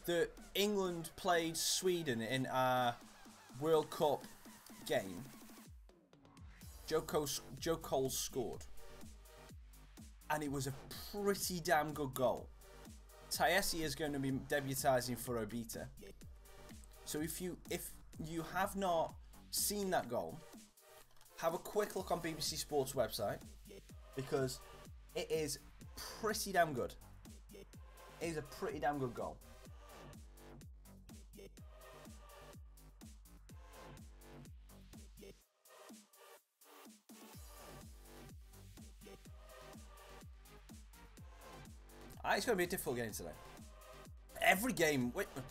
that England played Sweden in our World Cup game, Joe Cole scored. And it was a pretty damn good goal. Taesi is going to be debuting for Obita. So if you have not seen that goal, have a quick look on BBC Sports website, because it is pretty damn good. It is a pretty damn good goal. It's going to be a difficult game today. Every game, what are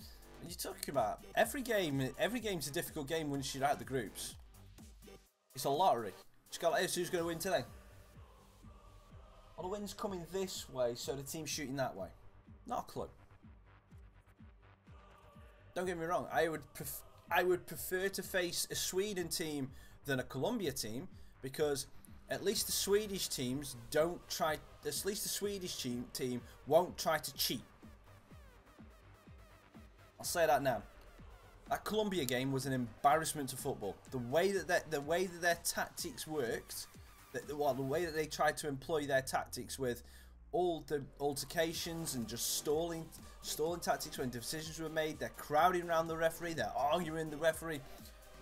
you talking about? Every game's a difficult game once you're out of the groups. It's a lottery. Just got like this, who's going to win today? Well, the wind's coming this way, so the team's shooting that way. Not a clue. Don't get me wrong, I would prefer to face a Sweden team than a Colombia team, because at least the Swedish teams don't try. At least the Swedish team won't try to cheat. I'll say that now. That Colombia game was an embarrassment to football. The way that their tactics worked, the way that they tried to employ their tactics with all the altercations and just stalling tactics when decisions were made. They're crowding around the referee. They're arguing the referee.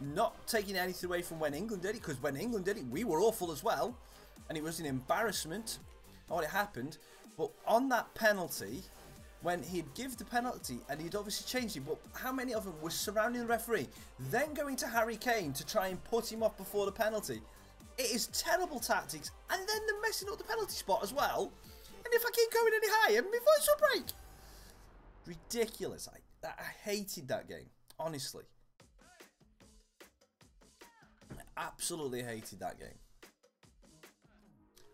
Not taking anything away from when England did it, because when England did it, we were awful as well, and it was an embarrassment on what it happened. But on that penalty, when he'd give the penalty and he'd obviously changed it, but how many of them were surrounding the referee, then going to Harry Kane to try and put him off before the penalty? It is terrible tactics, and then they're messing up the penalty spot as well. And if I keep going any higher, my voice will break. Ridiculous. I hated that game, honestly. I absolutely hated that game.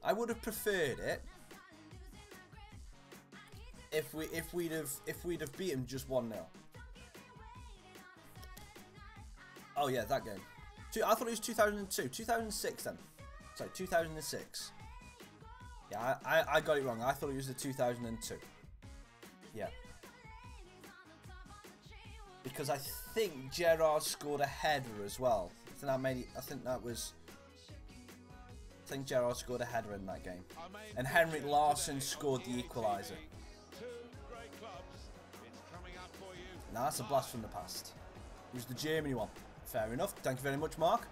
I would have preferred it if we'd have beaten just 1-0. Oh yeah, that game. I thought it was 2002, 2006 then. Sorry, 2006. Yeah, I got it wrong. I thought it was the 2002. Yeah. Because I think Gerrard scored a header as well. I think that was. I think Gerrard scored a header in that game. And Henrik Larsson scored the equaliser. Now that's a blast from the past. It was the Germany one. Fair enough. Thank you very much, Mark.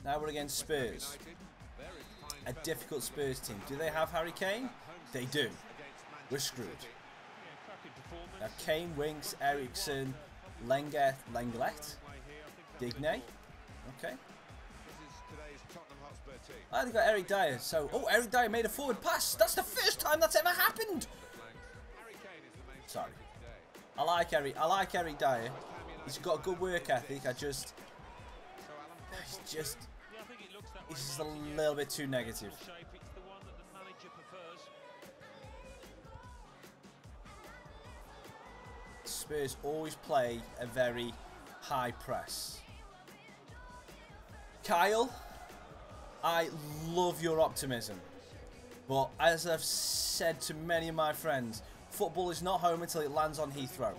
Now we're against Spurs. A difficult Spurs team. Do they have Harry Kane? They do. We're screwed. Now Kane, Winks, Eriksson, Lenglet, Digne. Okay. They got Eric Dyer. So, oh, Eric Dyer made a forward pass. That's the first time that's ever happened. Sorry. I like Eric Dyer. He's got a good work ethic. He's just a little bit too negative. Spurs always play a very high press. Kyle, I love your optimism, but as I've said to many of my friends, football is not home until it lands on Heathrow.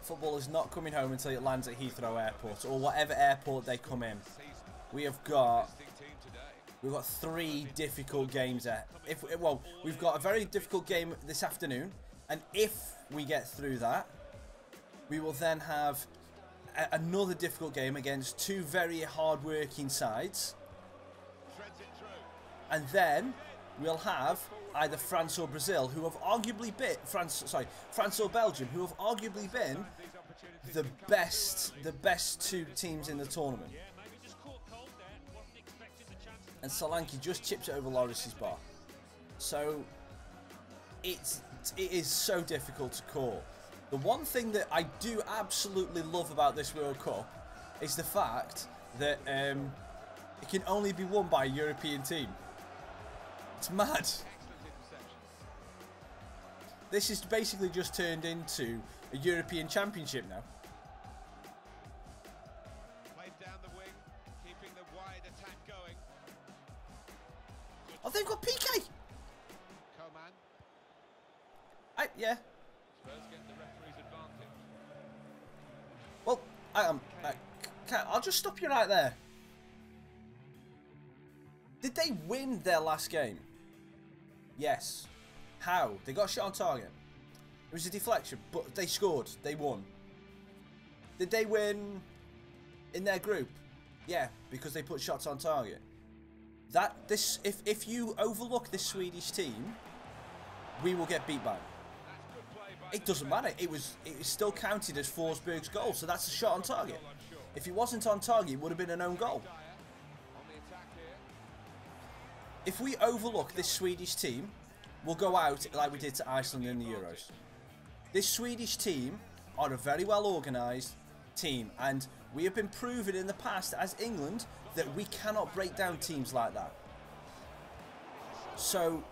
Football is not coming home until it lands at Heathrow Airport or whatever airport they come in. We've got 3 difficult games there. We've got a very difficult game this afternoon, and if we get through that, we will then have another difficult game against 2 very hard-working sides, and then we'll have either France or Brazil, who have arguably been France or Belgium, who have arguably been the best 2 teams in the tournament. And Solanke just chips it over Lloris's bar. So it is so difficult to call. The one thing that I do absolutely love about this World Cup is the fact that it can only be won by a European team. It's mad. This is basically just turned into a European Championship now. Played down the wing, keeping the wide attack going. Oh, they've got PK. Coman. Yeah. Spurs get the referee's advantage. Well, I'll just stop you right there. Did they win their last game? Yes. How? They got shot on target. It was a deflection, but they scored. They won. Did they win in their group? Yeah, because they put shots on target. If you overlook this Swedish team, we will get beat by them. It doesn't matter. It was still counted as Forsberg's goal, so that's a shot on target. If he wasn't on target, it would have been an own goal. If we overlook this Swedish team, we'll go out like we did to Iceland in the Euros. This Swedish team are a very well organised team, and we have been proven in the past as England that we cannot break down teams like that. So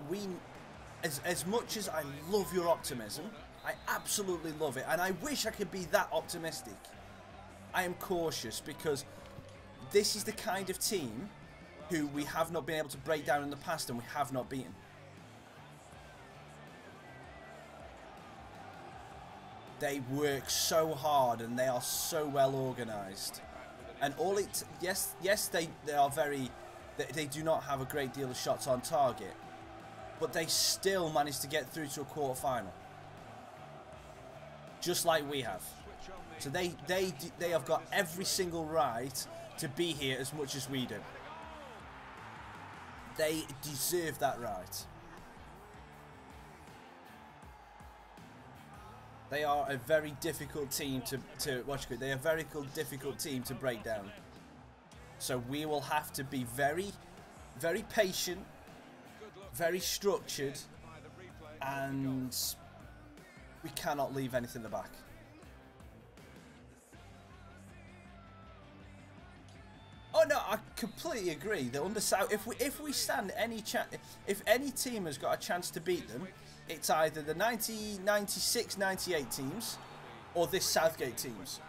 as much as I love your optimism, I absolutely love it, and I wish I could be that optimistic. I am cautious because this is the kind of team who we have not been able to break down in the past and we have not beaten. They work so hard and they are so well organised. And yes, they are they do not have a great deal of shots on target, but they still managed to get through to a quarter-final. Just like we have. So they have got every single right to be here as much as we do. They deserve that right. They are a very difficult team they're a very difficult team to break down. So we will have to be very, very patient, very structured, and we cannot leave anything in the back. Oh no, I completely agree. That if we stand any chance, if any team has got a chance to beat them, it's either the 96-98 teams or this Southgate teams.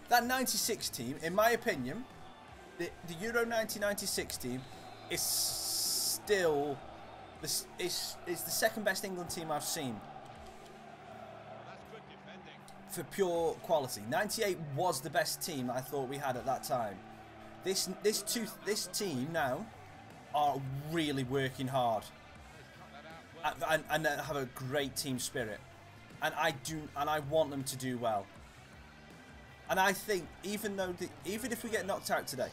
That 96 team, in my opinion, the Euro 1996 team is still is the second best England team I've seen. for pure quality. 98 was the best team I thought we had at that time. This team now are really working hard and have a great team spirit, and I want them to do well. And I think even if we get knocked out today,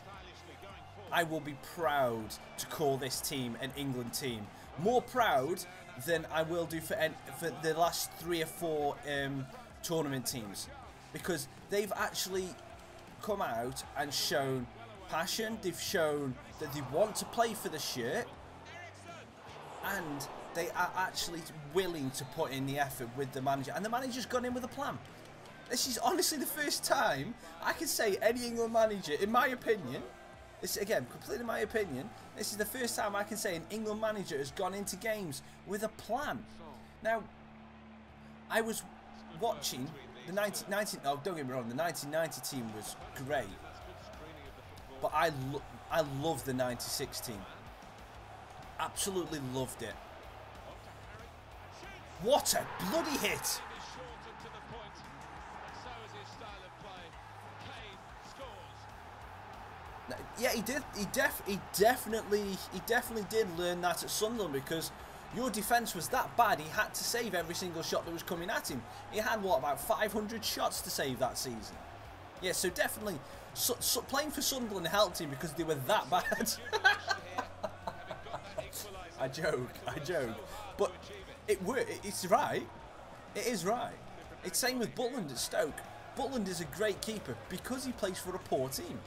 I will be proud to call this team an England team. More proud than I will do for the last 3 or 4 tournament teams, because they've actually come out and shown passion. They've shown that they want to play for the shirt, and they are actually willing to put in the effort with the manager, and the manager's gone in with a plan. This is honestly the first time I can say any England manager, in my opinion, this again completely my opinion, this is the first time I can say an England manager has gone into games with a plan. Now, I was watching the don't get me wrong, the 1990 team was great, but I love the 96 team. Absolutely loved it. What a bloody hit! Yeah, he did. He definitely did learn that at Sunderland, because your defence was that bad. He had to save every single shot that was coming at him. He had what, about 500 shots to save that season. Yeah, so definitely playing for Sunderland helped him because they were that bad. I joke, but it worked. It's right. It is right. It's same with Butland at Stoke. Butland is a great keeper because he plays for a poor team.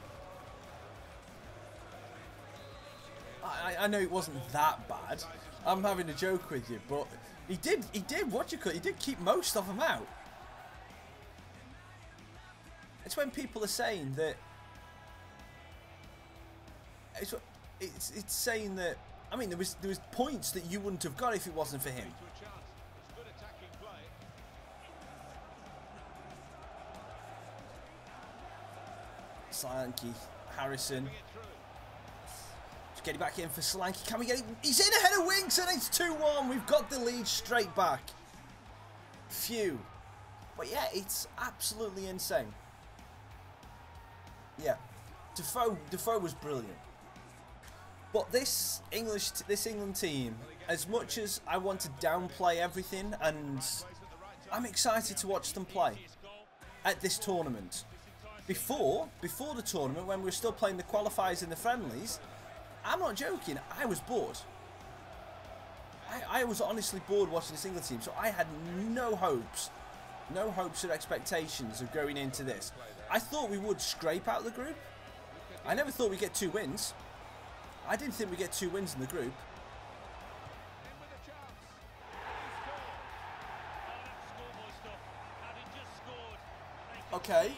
I know it wasn't that bad. I'm having a joke with you, but he did he did keep most of them out. It's when people are saying that it's saying that, I mean, there was points that you wouldn't have got if it wasn't for him. Solanke, Harrison. Get it back in for Solanke. Can we get it? He's in ahead of Winks, and it's 2-1. We've got the lead straight back. Phew. But yeah, it's absolutely insane. Yeah, Defoe was brilliant. But this England team, as much as I want to downplay everything, and I'm excited to watch them play at this tournament. Before the tournament, when we were still playing the qualifiers and the friendlies, I'm not joking, I was bored. I was honestly bored watching this England team, so I had no hopes or expectations of going into this. I thought we would scrape out the group. I never thought we'd get 2 wins. I didn't think we'd get 2 wins in the group. Okay.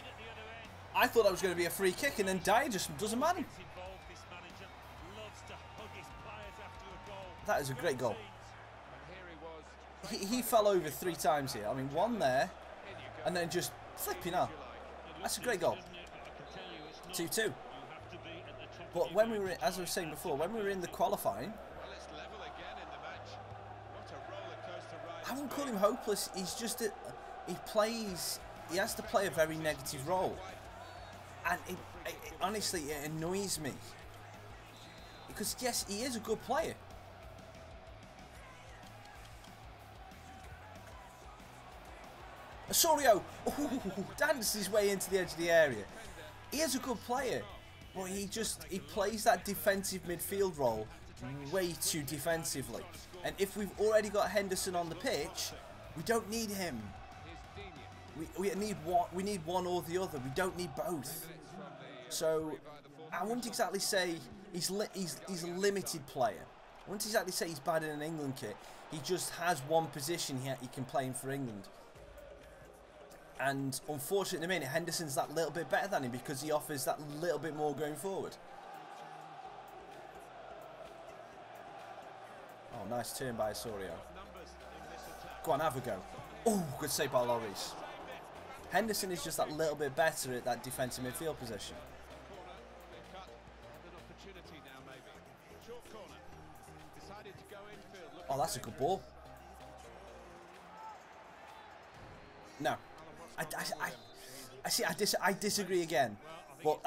I thought that was going to be a free kick, and then Dyer just doesn't matter. That is a great goal. He fell over 3 times here. I mean, 1 there, and then just flipping up. That's a great goal. 2-2. But when we were, as I was saying before, when we were in the qualifying, I wouldn't call him hopeless. He's just he has to play a very negative role, and honestly, it annoys me because yes, he is a good player. Osorio dances his way into the edge of the area. He is a good player, but he plays that defensive midfield role way too defensively. And if we've already got Henderson on the pitch, we don't need him. We need one or the other. We don't need both. So I wouldn't exactly say he's a limited player. I wouldn't exactly say he's bad in an England kit. He just has one position he can play in for England. And unfortunately, at the minute, Henderson's that little bit better than him because he offers that little bit more going forward. Oh, nice turn by Osorio. Go on, have a go. Oh, good save by Lloris. Henderson is just that little bit better at that defensive midfield position. Oh, that's a good ball. No. I disagree again. But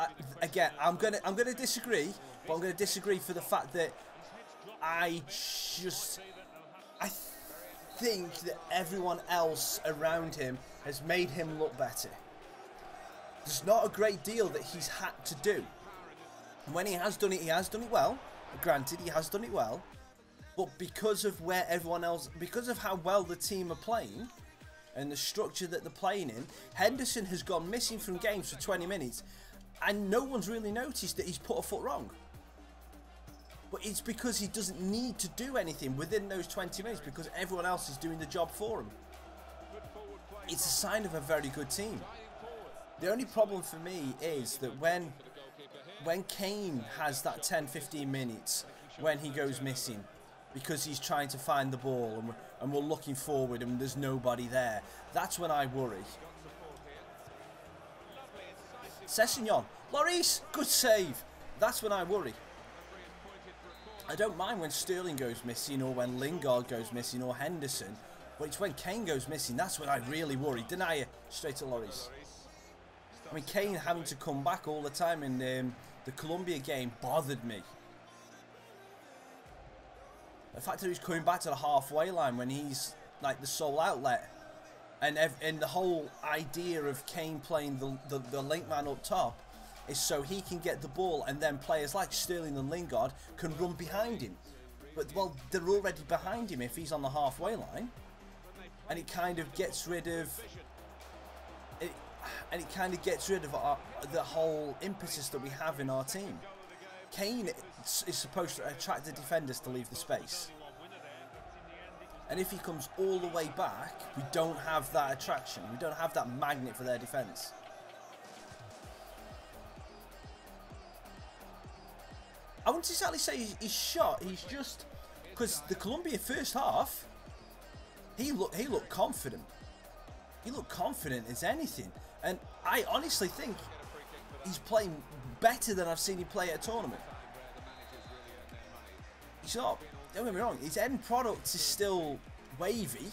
again, I'm gonna disagree. But I'm gonna disagree for the fact that I think that everyone else around him has made him look better. There's not a great deal that he's had to do. And when he has done it well. Granted, he has done it well. But because of where everyone else, because of how well the team are playing and the structure that they're playing in, Henderson has gone missing from games for 20 minutes and no one's really noticed that he's put a foot wrong. But it's because he doesn't need to do anything within those 20 minutes because everyone else is doing the job for him. It's a sign of a very good team. The only problem for me is that when Kane has that 10-15 minutes when he goes missing, because he's trying to find the ball and we're looking forward and there's nobody there, that's when I worry. Sessegnon, Lloris, good save. That's when I worry. I don't mind when Sterling goes missing or when Lingard goes missing or Henderson, but it's when Kane goes missing, that's when I really worry. Deny it, straight to Lloris. I mean, Kane having to come back all the time in the Colombia game bothered me. The fact that he's coming back to the halfway line when he's like the sole outlet, and the whole idea of Kane playing the link man up top is so he can get the ball and then players like Sterling and Lingard can run behind him. But well, they're already behind him if he's on the halfway line, and it kind of gets rid of it. And it kind of gets rid of the whole impetus that we have in our team. Kane is supposed to attract the defenders to leave the space. And if he comes all the way back, we don't have that attraction. We don't have that magnet for their defence. I wouldn't exactly say he's shot. He's just... Because the Colombia first half, he looked confident. He looked confident as anything. And I honestly think he's playing better than I've seen him play at a tournament. He's not, don't get me wrong, his end product is still wavy,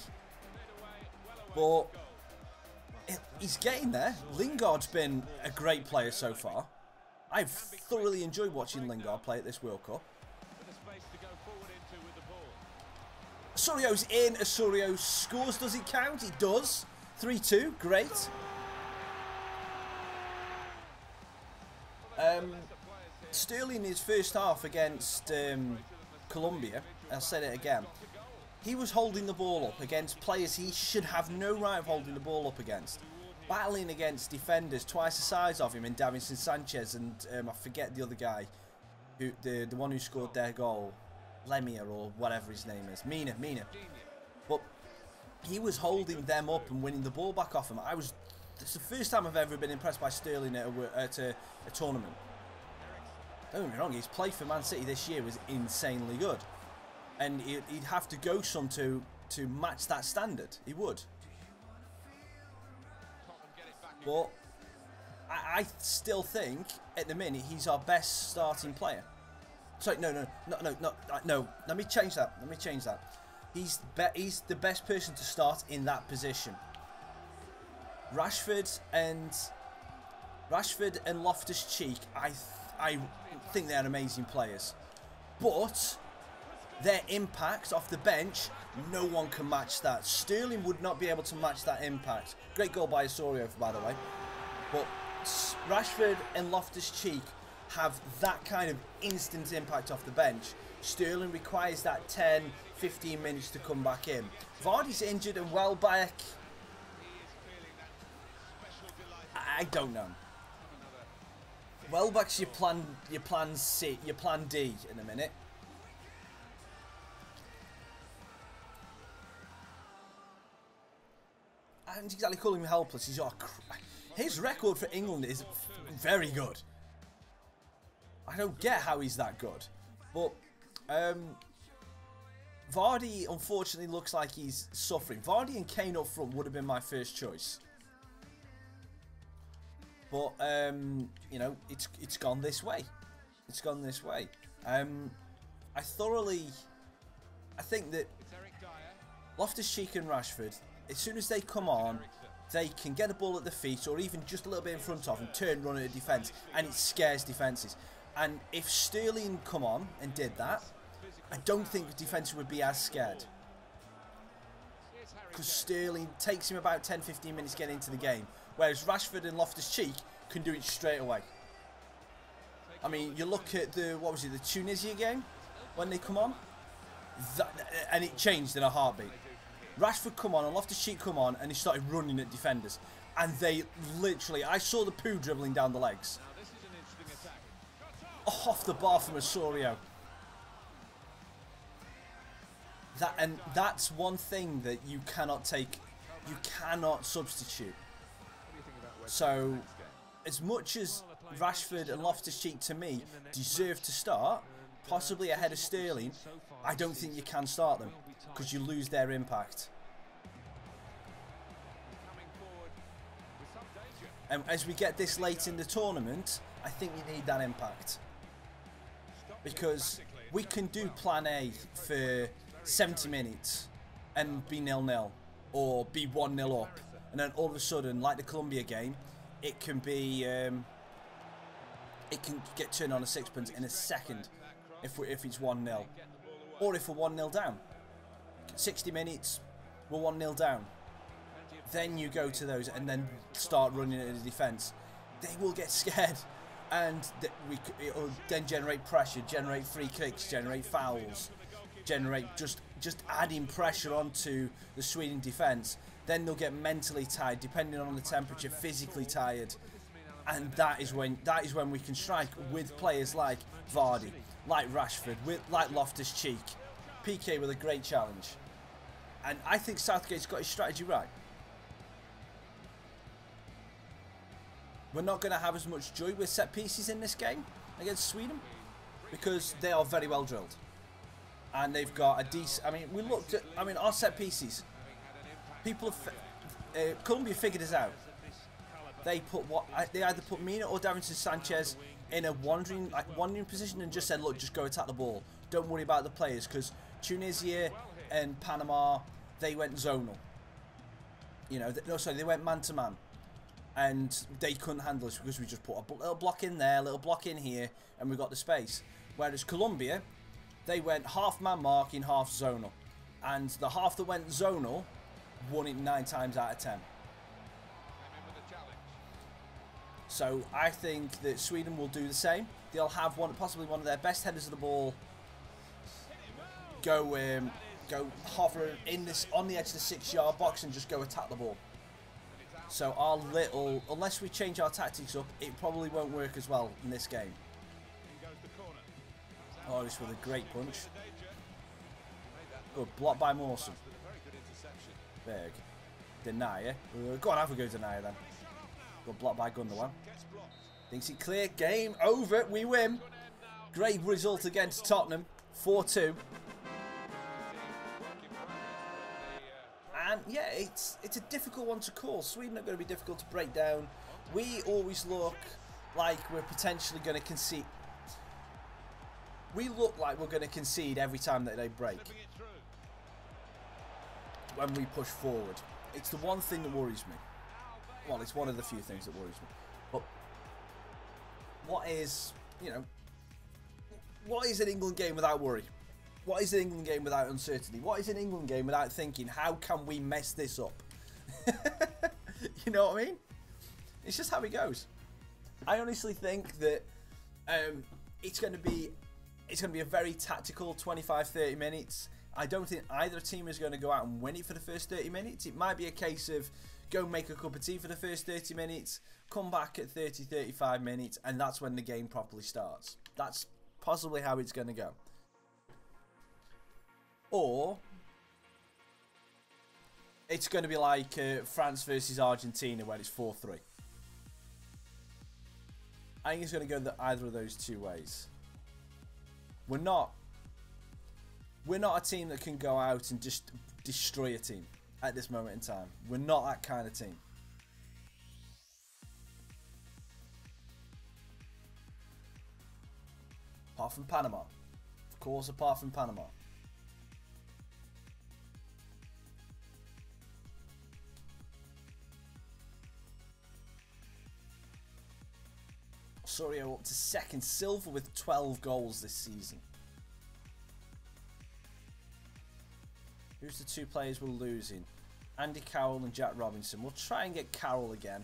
but he's getting there. Lingard's been a great player so far. I've thoroughly enjoyed watching Lingard play at this World Cup. Osorio's in. Osorio scores. Does it count? It does. 3-2. Great. Sterling, his first half against Colombia, I'll say it again, he was holding the ball up against players he should have no right of holding the ball up against. Battling against defenders twice the size of him in Davinson Sanchez and I forget the other guy, who the one who scored their goal, Lemire or whatever his name is, Mina. But he was holding them up and winning the ball back off him. It's the first time I've ever been impressed by Sterling at a tournament. Don't get me wrong, his play for Man City this year was insanely good. And he'd have to go some to match that standard. He would. But I still think, at the minute, he's our best starting player. Sorry, no. Let me change that. He's the best person to start in that position. Rashford and Loftus-Cheek, I think they're amazing players, but their impact off the bench, no one can match that. Sterling would not be able to match that impact. Great goal by Osorio, by the way. But Rashford and Loftus-Cheek have that kind of instant impact off the bench. Sterling requires that 10-15 minutes to come back in. Vardy's injured and Welbeck, I don't know. Welbeck's your plan C, your plan D in a minute. I don't exactly calling him helpless. His record for England is very good. I don't get how he's that good, but Vardy unfortunately looks like he's suffering. Vardy and Kane up front would have been my first choice. But, you know, it's gone this way. It's gone this way. I think that Loftus-Cheek and Rashford, as soon as they come on, they can get the ball at the feet or even just a little bit in front of and turn, run at a defence, and it scares defences. And if Sterling come on and did that, I don't think the defence would be as scared. Because Sterling takes him about 10-15 minutes to get into the game, whereas Rashford and Loftus-Cheek can do it straight away. I mean, you look at the Tunisia game when they come on, and it changed in a heartbeat. Rashford come on and Loftus-Cheek come on, and he started running at defenders, and they literally, I saw the poo dribbling down the legs. Off the bar from Osorio. That's one thing that you cannot take, you cannot substitute. So, as much as Rashford and Loftus-Cheek, to me, deserve to start, possibly ahead of Sterling, I don't think you can start them, because you lose their impact. And as we get this late in the tournament, I think you need that impact. Because we can do plan A for 70 minutes and be 0-0 or be 1-0 up, and then all of a sudden, like the Colombia game, it can be it can get turned on a sixpence in a second if it's 1-0, or if we're 1-0 down. 60 minutes, we're 1-0 down. Then you go to those and then start running at the defence. They will get scared, and it'll then generate pressure, generate free kicks, generate fouls, generate just adding pressure onto the Sweden defence. Then they'll get mentally tired, depending on the temperature, physically tired, and that is when we can strike with players like Vardy, like Rashford, like Loftus-Cheek. PK with a great challenge, and I think Southgate's got his strategy right. We're not going to have as much joy with set pieces in this game against Sweden because they are very well drilled, and they've got a decent. I mean, we looked at. I mean, our set pieces. People have. Colombia figured this out. They either put Mina or Davinson Sanchez in a wandering position and just said, look, just go attack the ball. Don't worry about the players, because Tunisia and Panama, they went zonal. You know, they went man to man. And they couldn't handle us because we just put a little block in there, a little block in here, and we got the space. Whereas Colombia, they went half man marking, half zonal. And the half that went zonal won it 9 times out of 10. So I think that Sweden will do the same. They'll have possibly one of their best headers of the ball go hover on the edge of the 6-yard box and just go attack the ball. So unless we change our tactics up, it probably won't work as well in this game. Oh, this with a great punch. Good block by Mawson. Berg. Denier. Go on, have a go Denier then. Good block by Gundogan. Thinks it clear. Game over. We win. Great result against Tottenham. 4-2. And yeah, it's a difficult one to call. Sweden are going to be difficult to break down. We always look like we're potentially going to concede. We look like we're going to concede every time that they break. When we push forward. It's the one thing that worries me. Well, it's one of the few things that worries me. But what is an England game without worry? What is an England game without uncertainty? What is an England game without thinking, how can we mess this up? You know what I mean? It's just how it goes. I honestly think that it's going to be a very tactical 25-30 minutes. I don't think either team is going to go out and win it for the first 30 minutes. It might be a case of go make a cup of tea for the first 30 minutes, come back at 30-35 minutes, and that's when the game properly starts. That's possibly how it's going to go. Or it's going to be like France versus Argentina, where it's 4-3. I think it's going to go either of those two ways. We're not a team that can go out and just destroy a team at this moment in time. We're not that kind of team. Apart from Panama. Of course, apart from Panama. Sorio up to second. Silva with 12 goals this season. Who's the two players we're losing? Andy Carroll and Jack Robinson. We'll try and get Carroll again,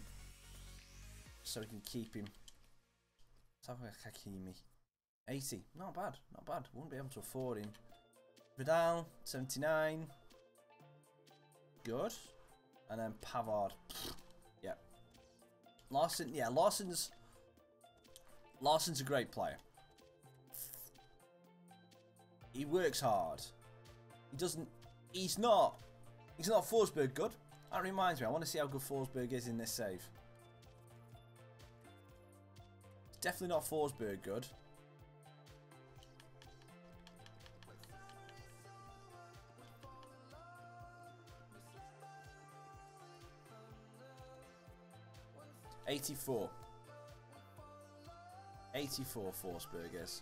so we can keep him. Let's have a Hakimi. 80. Not bad. Not bad. Won't be able to afford him. Vidal, 79. Good. And then Pavard. Yeah. Larson. Yeah, Larson's a great player. He works hard. He doesn't. He's not Forsberg good. That reminds me. I want to see how good Forsberg is in this save. Definitely not Forsberg good. $84 Forsberg is.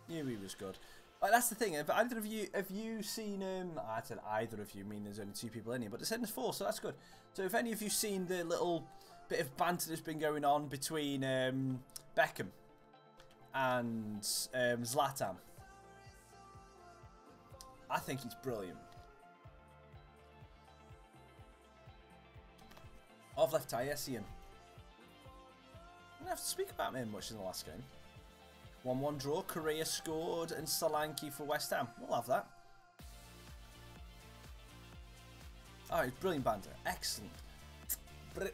Knew he was good. But that's the thing. Have you seen I said either of you, mean there's only two people in here, but there's 4, so that's good. So if any of you seen the little bit of banter that's been going on between Beckham and Zlatan, I think it's brilliant. I've left eye, I see him. I don't have to speak about him much in the last game. 1-1 draw. Correa scored and Solanke for West Ham. We'll have that. Oh, it's brilliant banter. Excellent.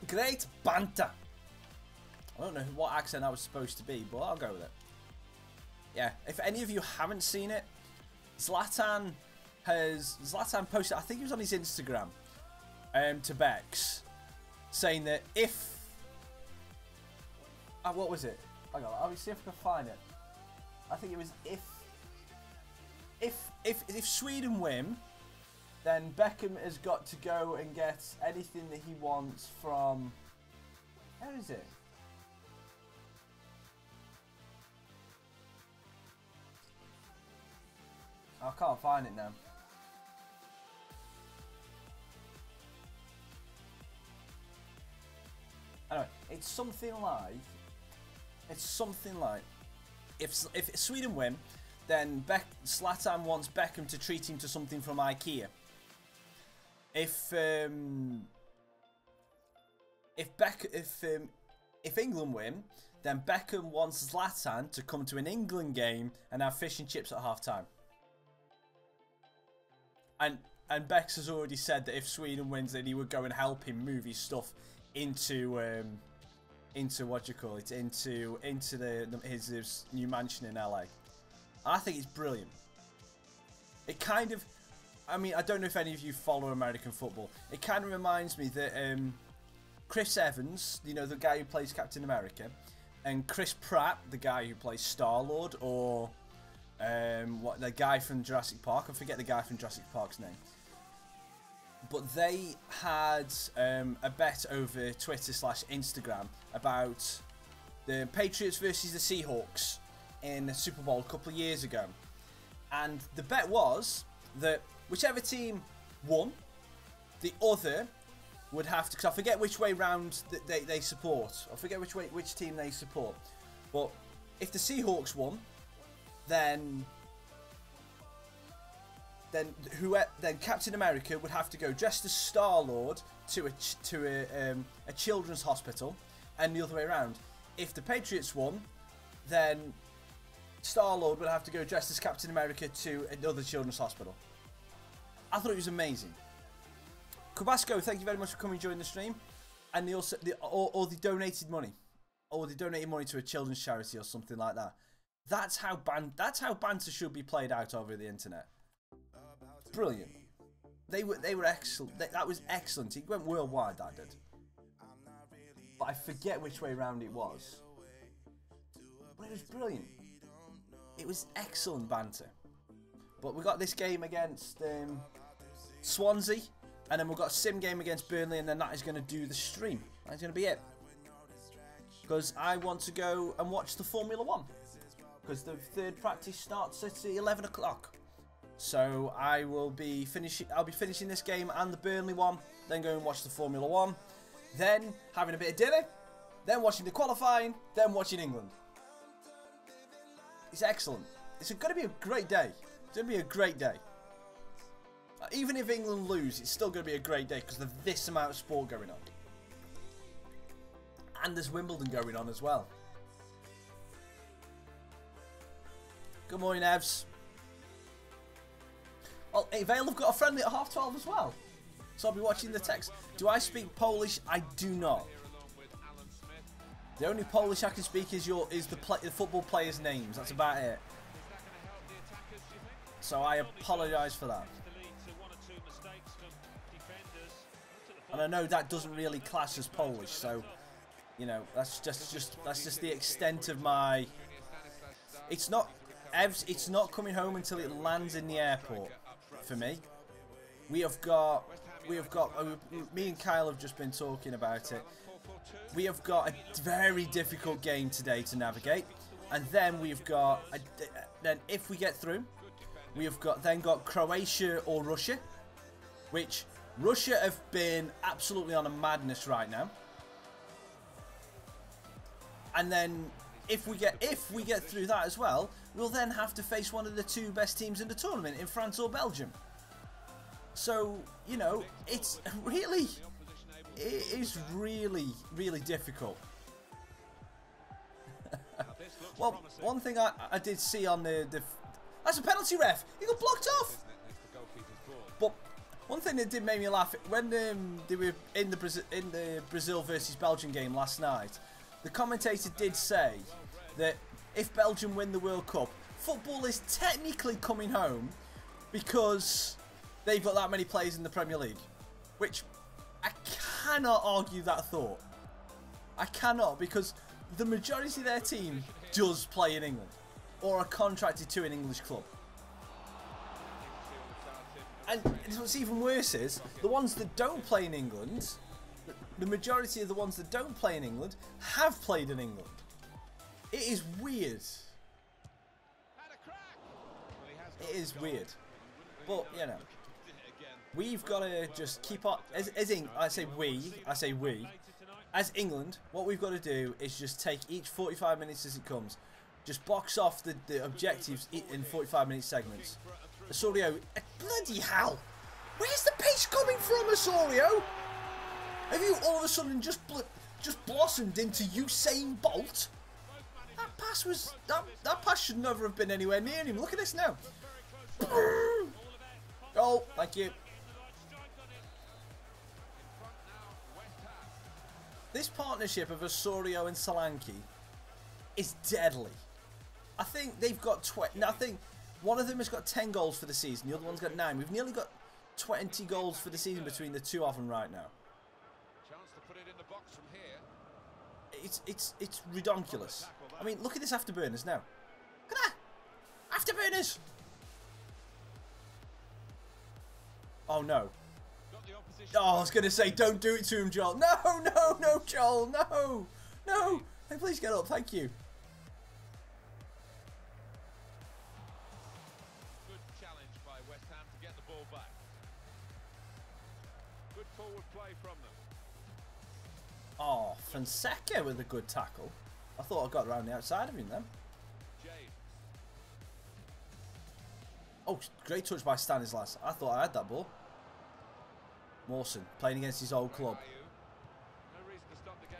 Great banter. I don't know what accent I was supposed to be, but I'll go with it. Yeah, if any of you haven't seen it, Zlatan posted, I think it was on his Instagram, to Bex, saying that if... what was it? Hang on, I'll see if I can find it. I think it was if Sweden win, then Beckham has got to go and get anything that he wants from... Where is it? I can't find it now. Anyway, it's something like if Sweden win, then Zlatan wants Beckham to treat him to something from IKEA. If England win, then Beckham wants Zlatan to come to an England game and have fish and chips at half time. And Bex has already said that if Sweden wins, then he would go and help him move his stuff into what do you call it? Into his new mansion in LA. I think it's brilliant. It kind of, I mean, I don't know if any of you follow American football. It kind of reminds me that Chris Evans, you know, the guy who plays Captain America, and Chris Pratt, the guy who plays Star-Lord, or the guy from Jurassic Park. I forget the guy from Jurassic Park's name. But they had a bet over Twitter/Instagram about the Patriots versus the Seahawks in the Super Bowl a couple of years ago. And the bet was that whichever team won, the other would have to... Because I forget which way round they support. I forget which team they support. But if the Seahawks won, then Captain America would have to go dressed as Star-Lord to a children's hospital, and the other way around. If the Patriots won, then Star-Lord would have to go dressed as Captain America to another children's hospital. I thought it was amazing. Kubasco, thank you very much for coming and joining the stream, and the donated money, or the donated money to a children's charity or something like that. That's how banter should be played out over the internet. Brilliant. They were excellent. That was excellent. It went worldwide, that did. But I forget which way round it was. But it was brilliant. It was excellent banter. But we got this game against Swansea, and then we've got a sim game against Burnley, and then that is going to do the stream. That's going to be it. Because I want to go and watch the Formula 1. Because the third practice starts at 11 o'clock. So I'll be finishing this game and the Burnley one, then go and watch the Formula 1, then having a bit of dinner, then watching the qualifying, then watching England. It's excellent. It's going to be a great day. It's going to be a great day. Even if England lose, it's still going to be a great day because of this amount of sport going on. And there's Wimbledon going on as well. Good morning, Evs. Well, hey, Vale have got a friendly at 12:30 as well. So I'll be watching the text. Do I speak Polish? I do not. The only Polish I can speak is the football players' names. That's about it. So I apologise for that. And I know that doesn't really class as Polish, so you know that's just the extent of my. It's not, Evs. It's not coming home until it lands in the airport for me. We have got. Me and Kyle have just been talking about it. We have got a very difficult game today to navigate, and then we've got then if we get through, we have got Croatia or Russia, which Russia have been absolutely on a madness right now. And then if we get through that as well, we'll then have to face one of the two best teams in the tournament in France or Belgium. So, you know, it is really difficult. Well, one thing I did see on the that's a penalty, ref. He got blocked off. But one thing that did make me laugh when they were in the Brazil versus Belgium game last night, the commentator did say that if Belgium win the World Cup, football is technically coming home because they've got that many players in the Premier League, which I cannot argue that thought. I cannot, because the majority of their team does play in England or are contracted to an English club. And what's even worse is the ones that don't play in England, the majority of the ones that don't play in England have played in England. It is weird. It is weird. But, you know, we've got to just keep on, I say we, as England, what we've got to do is just take each 45 minutes as it comes. Just box off the objectives in 45-minute segments. Osorio, bloody hell! Where's the pace coming from, Osorio? Have you all of a sudden just blossomed into Usain Bolt? That pass was that pass should never have been anywhere near him. Look at this now. Oh, thank you. This partnership of Osorio and Solanke is deadly. I think they've got one of them has got 10 goals for the season. The other one's got 9. We've nearly got 20 goals for the season between the two of them right now. Chance to put it in the box from here. It's redonkulous. I mean, look at this afterburners now. Look at that! Afterburners! Oh no. Oh, I was going to say, don't do it to him, Joel. No, Joel, no. No. Hey, please get up, thank you. Good challenge by West Ham to get the ball back. Good forward play from them. Oh, Fonseca with a good tackle. I thought I got around the outside of him then. Oh, great touch by Stanislas. I thought I had that ball. Mawson playing against his old club.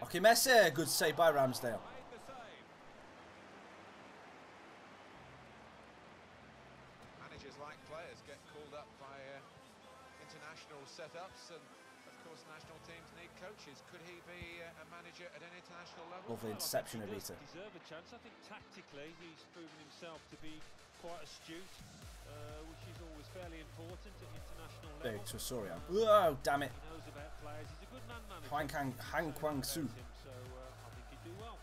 Okay, Messi. Good save by Ramsdale. Managers like players get called up by international setups, and of course national teams need coaches. Could he be a manager at an international level? Lovely interception, Abita. Deserve a chance. I think tactically he's proven himself to be quite astute, which is always fairly important at international level. Big to Osorio. Oh, damn it. He knows about players. He's a good man manager. Han Kwang Su. So I think he'd do well.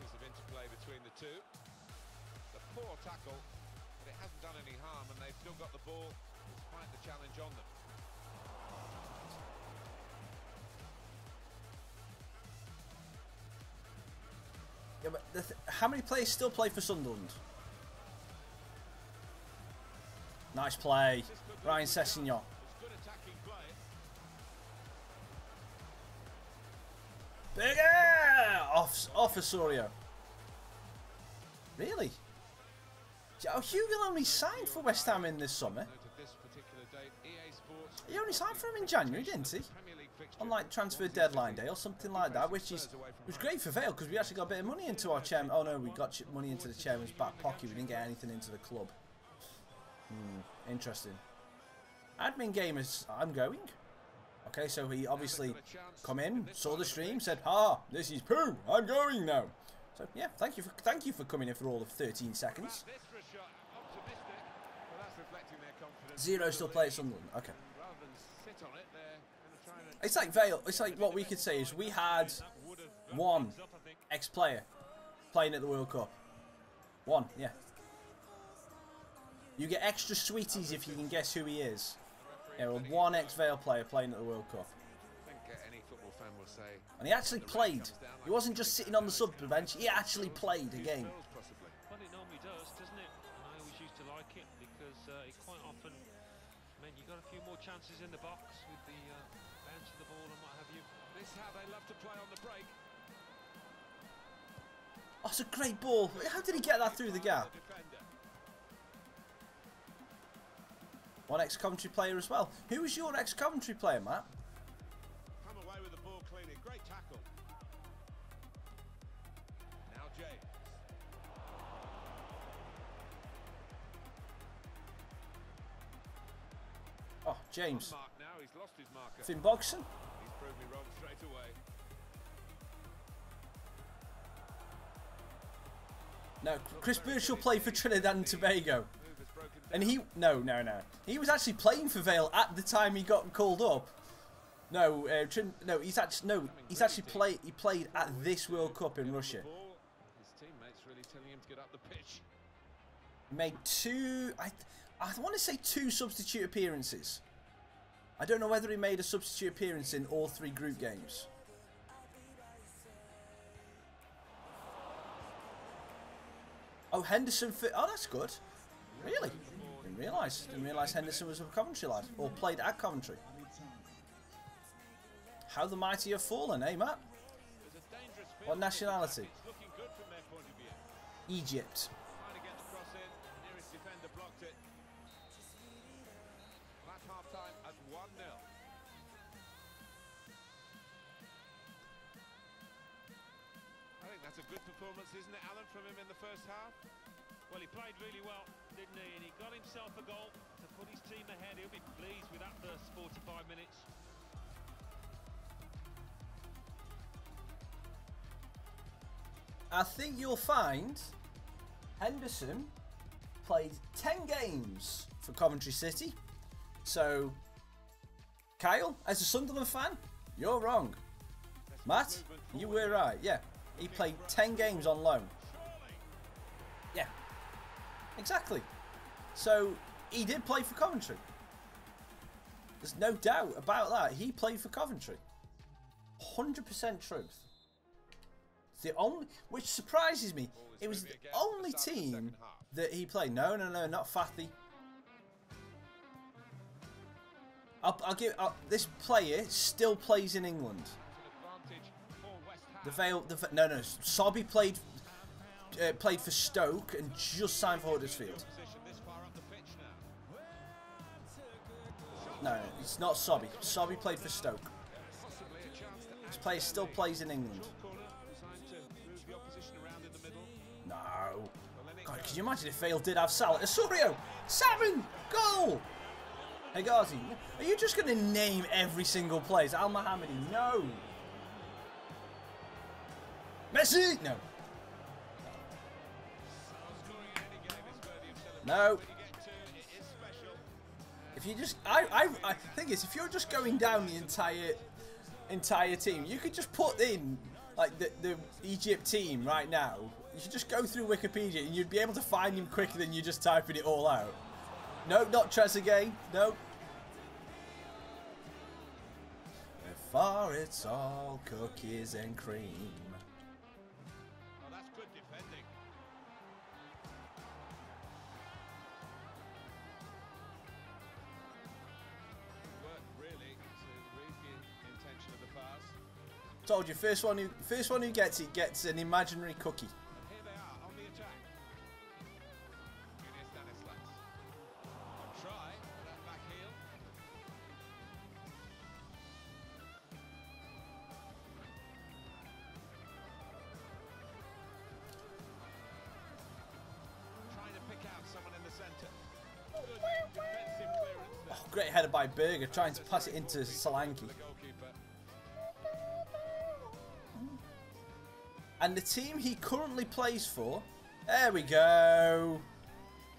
Piece of interplay between the two. The poor tackle, but it hasn't done any harm, and they've still got the ball despite the challenge on them. Yeah, but how many players still play for Sunderland? Nice play, Ryan Sessegnon. Bigger! Off Osorio. Really? Oh, Hugo only signed for West Ham in this summer. He only signed for him in January, didn't he? On like transfer deadline day or something like that, which was great for Vale because we actually got a bit of money into our chairman. Oh no, we got money into the chairman's back pocket. We didn't get anything into the club. Interesting. Admin gamers, I'm going. Okay, so he obviously come in, saw the stream, said, "Ha, this is poo. I'm going now." So yeah, thank you for coming in for all of 13 seconds. 0 still play at Sunderland. Okay. It's like Vale. It's like what we could say is we had one ex-player playing at the World Cup. One, yeah. You get extra sweeties if you can guess who he is. Yeah, well, one ex-Vale player playing at the World Cup. And he actually played. He wasn't just sitting on the sub bench. He actually played a game. Well, it normally does, doesn't it? And I always used to like it because it quite often meant you got a few more chances in the box with the bounce of the ball and what have you. This is how they love to play on the break. Oh, it's a great ball. How did he get that through the gap? One ex-Coventry player as well. Who was your ex-Coventry player, Matt? Come away with the ball cleanly. Great tackle. Now James. Oh, James. Mark now. He's lost his marker. Finn Bogson. He's proved me wrong straight away. No, Chris Birchall played for Trinidad and Tobago. And he... No. He was actually playing for Vale at the time he got called up. No, he's actually played at this World Cup in Russia. His teammates really telling him to get up the pitch. Made two... I want to say 2 substitute appearances. I don't know whether he made a substitute appearance in all 3 group games. Oh, Henderson... Oh, that's good. Really? Didn't realise Henderson was a Coventry lad. Or played at Coventry. How the mighty have fallen, eh, Matt? What nationality? Egypt. Trying to get the cross in. Nearest defender blocked it. At half time at 1-0. I think that's a good performance, isn't it, Alan, from him in the first half? Well, he played really well, didn't he? And he got himself a goal to put his team ahead. He'll be pleased with that first 45 minutes. I think you'll find Henderson played 10 games for Coventry City. So, Kyle, as a Sunderland fan, you're wrong. Matt, you were right. Yeah, he played 10 games on loan. Yeah, exactly. So, he did play for Coventry. There's no doubt about that. He played for Coventry. 100% truth. The only, which surprises me, it was the only team that he played. No, not Fathy. I'll give this player still plays in England. No. Sobby played for Stoke and just signed for Huddersfield. No, it's not Sobby. Sobby played for Stoke. This player still plays in England. No. God, can you imagine if Vale did have Salah? Osorio! 7! Goal! Hey, Ghazi, are you just going to name every single place? Al Mohammedi, no. Messi! No. No. If you just... I think it's if you're just going down the entire team, you could just put in, like, the Egypt team right now. You should just go through Wikipedia and you'd be able to find him quicker than you just typing it all out. No, not Trezeguet. No. Before it's all cookies and cream. Oh, that's good defending. Worked really to read the intention of the pass. Told you, first one who gets it gets an imaginary cookie. Here they are on the attack. Junior Stanislas. On try, that back heel. Trying to pick out someone in the centre. Good defensive clearance there. Oh, great header by Berger, trying to pass it into Solanke. The goalkeeper. And the team he currently plays for, there we go.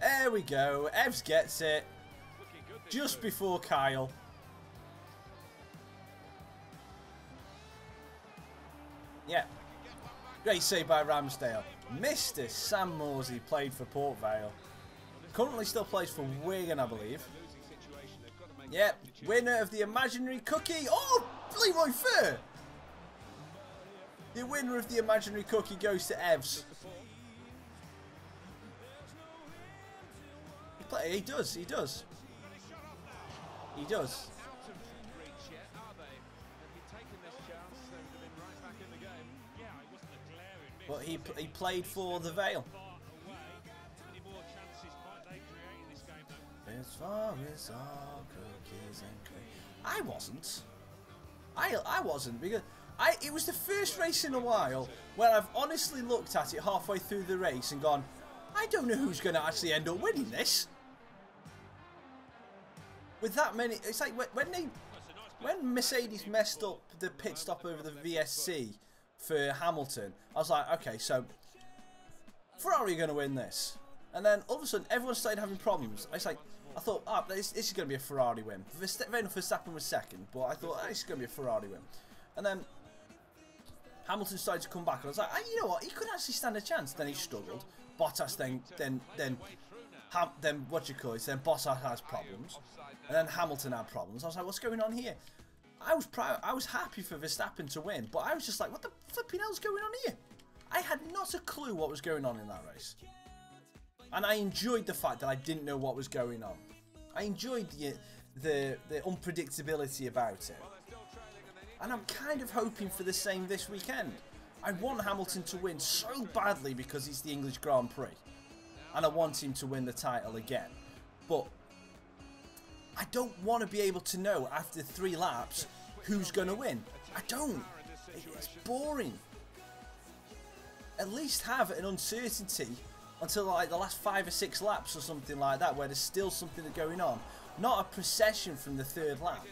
There we go. Evs gets it Looking good this just move. before Kyle. Yeah. Great save by Ramsdale. Mr. Sam Morsey played for Port Vale. Currently still plays for Wigan, I believe. Losing situation, they've got to make Yep. a substitute. Winner of the imaginary cookie. Oh, Leroy Fer. The winner of the imaginary cookie goes to Evs. He does. He does. He does. Out of reach yet, are they? Have you taken this chance? They would have been right back in the game. Yeah, it wasn't a glaring miss. But he played for the Vale. Far away. Many more chances might they create in this game, though. As far as all cookies and cream. I wasn't. I wasn't because it was the first race in a while where I've honestly looked at it halfway through the race and gone, I don't know who's going to actually end up winning this. With that many, it's like when Mercedes messed up the pit stop over the VSC for Hamilton, I was like, okay, so Ferrari are going to win this. And then all of a sudden, everyone started having problems. I thought, this is going to be a Ferrari win. Verstappen was second, but I thought, this is going to be a Ferrari win. And then Hamilton started to come back, and I was like, you know what? He could actually stand a chance. Then he struggled. Bottas then what you call it? Then Bottas has problems, and then Hamilton had problems. I was like, what's going on here? I was proud. I was happy for Verstappen to win, but I was just like, what the flipping hell's going on here? I had not a clue what was going on in that race. And I enjoyed the fact that I didn't know what was going on. I enjoyed the unpredictability about it. And I'm kind of hoping for the same this weekend. I want Hamilton to win so badly because it's the English Grand Prix. And I want him to win the title again. But I don't want to be able to know after 3 laps who's going to win. I don't. It's boring. At least have an uncertainty until like the last 5 or 6 laps or something like that, where there's still something going on. Not a procession from the 3rd lap.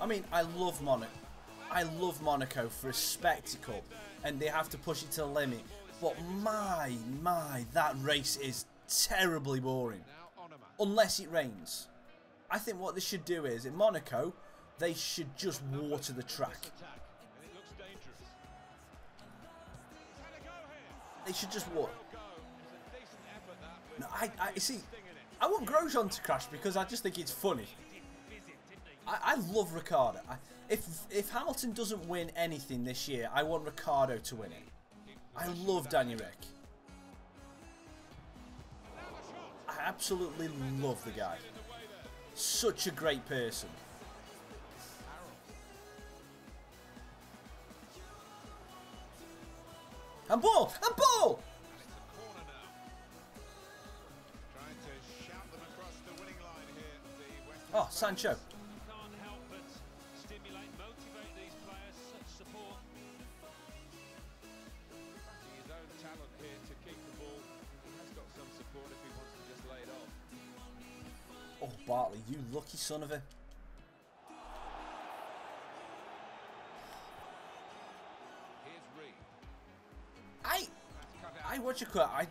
I mean, I love Monaco. I love Monaco for a spectacle, and they have to push it to the limit. But my, that race is terribly boring. Unless it rains. I think what they should do is, in Monaco, they should just water the track. They should just water. No, you see, I want Grosjean to crash because I just think it's funny. I love Ricciardo. If Hamilton doesn't win anything this year, I want Ricciardo to win it. I love Danny Rick. I absolutely love the guy. Such a great person. And ball! And ball! Oh, Sancho. Oh, Bartley, you lucky son of a...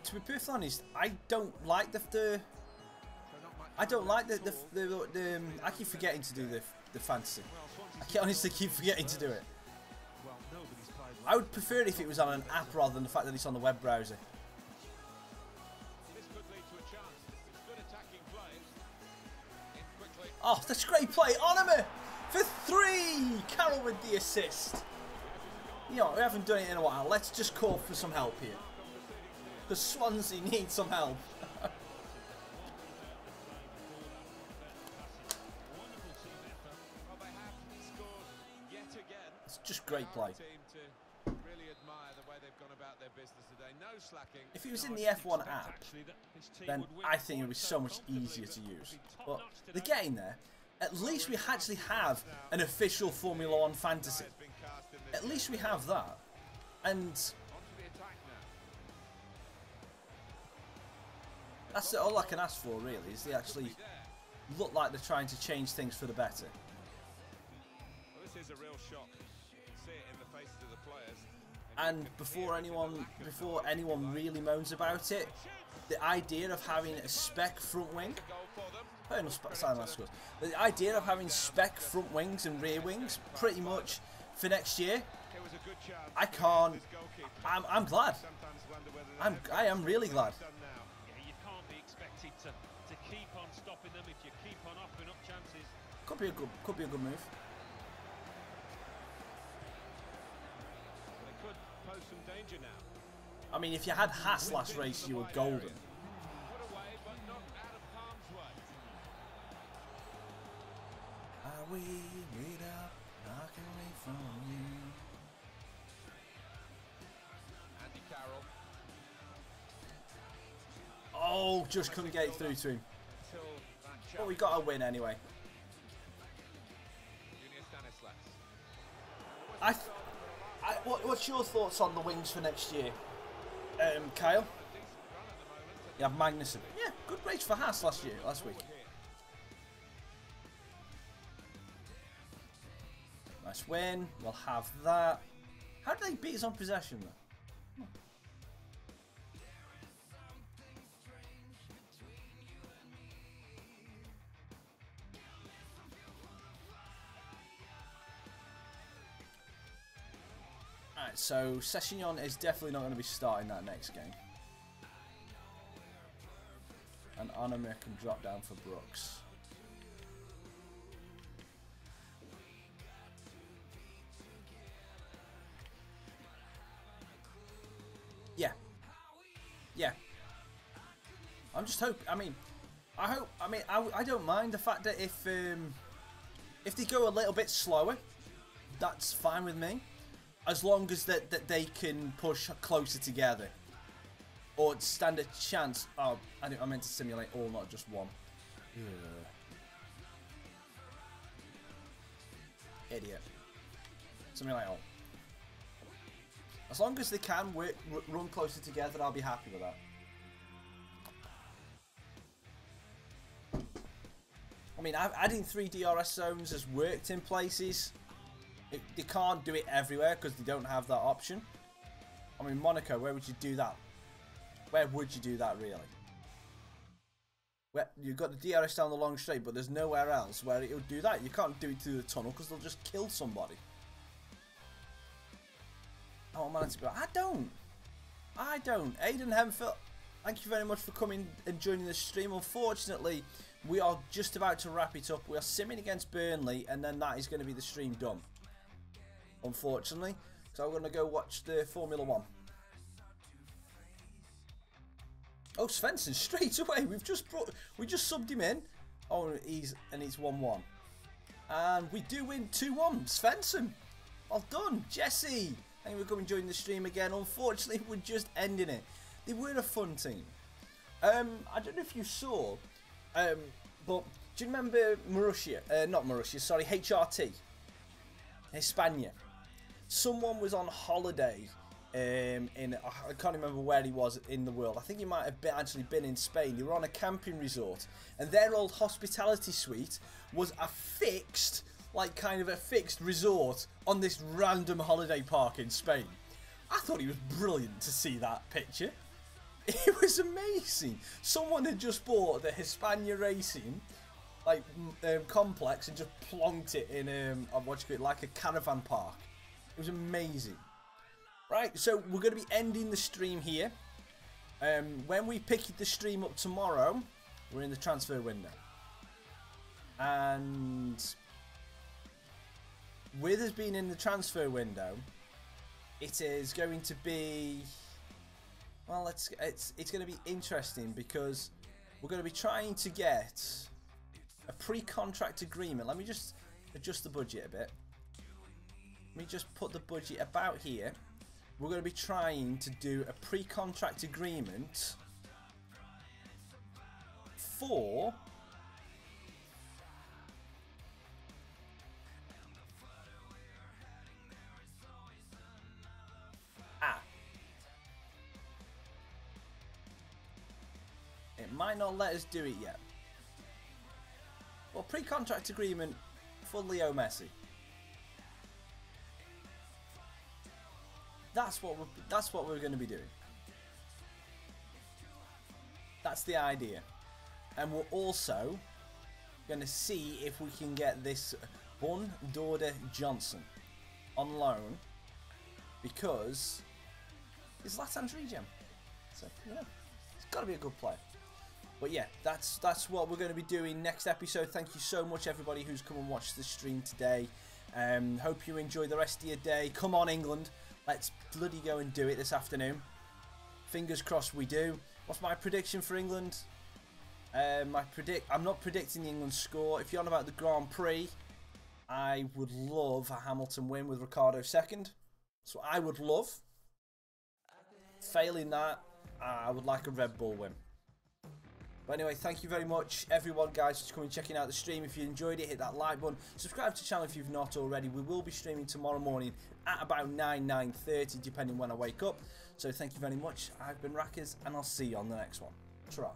to be perfectly honest, I don't like the I keep forgetting to do the fantasy. I honestly keep forgetting to do it. I would prefer it if it was on an app rather than the fact that it's on the web browser. Oh, that's a great play. Onama for 3. Carroll with the assist. You know, we haven't done it in a while. Let's just call for some help here. Because Swansea needs some help. great play. If he was in the F1 app, then I think it would be so much easier to use. But they're getting there. At least we actually have an official Formula 1 fantasy. At least we have that. And that's all I can ask for, really, is they actually look like they're trying to change things for the better. Well, this is a real shock. You can see it in the faces of the players. And before anyone really moans about it, the idea of having a spec front wing, the idea of having spec front wings and rear wings, pretty much for next year, I can't. I'm glad. I am really glad. Yeah, you can't be expected to keep on stopping them if you keep on offering up chances. Could be a good move. They could pose some danger now. I mean, if you had Haas last race, you were golden. Put away, but not out of harm's way. Are we made up, knocking away from you? Andy Carroll. Oh, just couldn't get it through to him. But we got a win anyway. What's your thoughts on the wings for next year, Kyle? You have Magnussen. Yeah, good race for Haas last week. Nice win. We'll have that. How did they beat us on possession though? Alright, so Sessignon is definitely not going to be starting that next game. And Onamir can drop down for Brooks. Yeah. I'm just hoping. I don't mind the fact that if they go a little bit slower, that's fine with me, as long as that they can push closer together or stand a chance. Oh, I meant to simulate all, not just one. Idiot. Simulate all. As long as they can run closer together, I'll be happy with that. I mean, adding 3 DRS zones has worked in places. They can't do it everywhere because they don't have that option. I mean, Monaco, where would you do that? Where would you do that, really? Where, you've got the DRS down the long straight, but there's nowhere else where it'll do that. You can't do it through the tunnel because they'll just kill somebody. I want man to go. I don't. Aidan Hemphill, thank you very much for coming and joining the stream. Unfortunately, we are just about to wrap it up. We are simming against Burnley, and then that is going to be the stream done. Unfortunately, so I'm going to go watch the Formula 1. Oh, Svensson straight away. We just subbed him in. Oh, it's 1-1, and we do win 2-1. Svensson, well done, Jesse. Thank you for coming and joining the stream again. Unfortunately, we're just ending it. They were a fun team. I don't know if you saw, but do you remember Marussia? Not Marussia, sorry, HRT. Hispania. Someone was on holiday I can't remember where he was in the world. I think he might have actually been in Spain. They were on a camping resort, and their old hospitality suite was a fixed, kind of a fixed resort on this random holiday park in Spain. I thought it was brilliant to see that picture. It was amazing. Someone had just bought the Hispania Racing complex and just plonked it in like a caravan park. It was amazing. Right, so we're going to be ending the stream here. When we pick the stream up tomorrow, we're in the transfer window. And with us being in the transfer window, it is going to be, well, it's going to be interesting because we're going to be trying to get a pre-contract agreement. Let me just adjust the budget a bit. Let me just put the budget about here. We're going to be trying to do a pre-contract agreement for it might not let us do it yet. Well, pre-contract agreement for Leo Messi. That's what we're going to be doing. That's the idea. And we're also going to see if we can get this Bun Dorda Johnson on loan, because it's Latan's regen. So, you know, it's got to be a good player. But yeah, that's what we're going to be doing next episode. Thank you so much, everybody who's come and watched the stream today. Hope you enjoy the rest of your day. Come on, England. Let's bloody go and do it this afternoon. Fingers crossed we do. What's my prediction for England? I'm not predicting the England score. If you're on about the Grand Prix, I would love a Hamilton win with Ricciardo second. So I would love. Failing that, I would like a Red Bull win. But anyway, thank you very much, everyone, guys, for coming and checking out the stream. If you enjoyed it, hit that like button. Subscribe to the channel if you've not already. We will be streaming tomorrow morning at about 9:30, depending when I wake up. So thank you very much. I've been Raccas, and I'll see you on the next one. Ta-ra.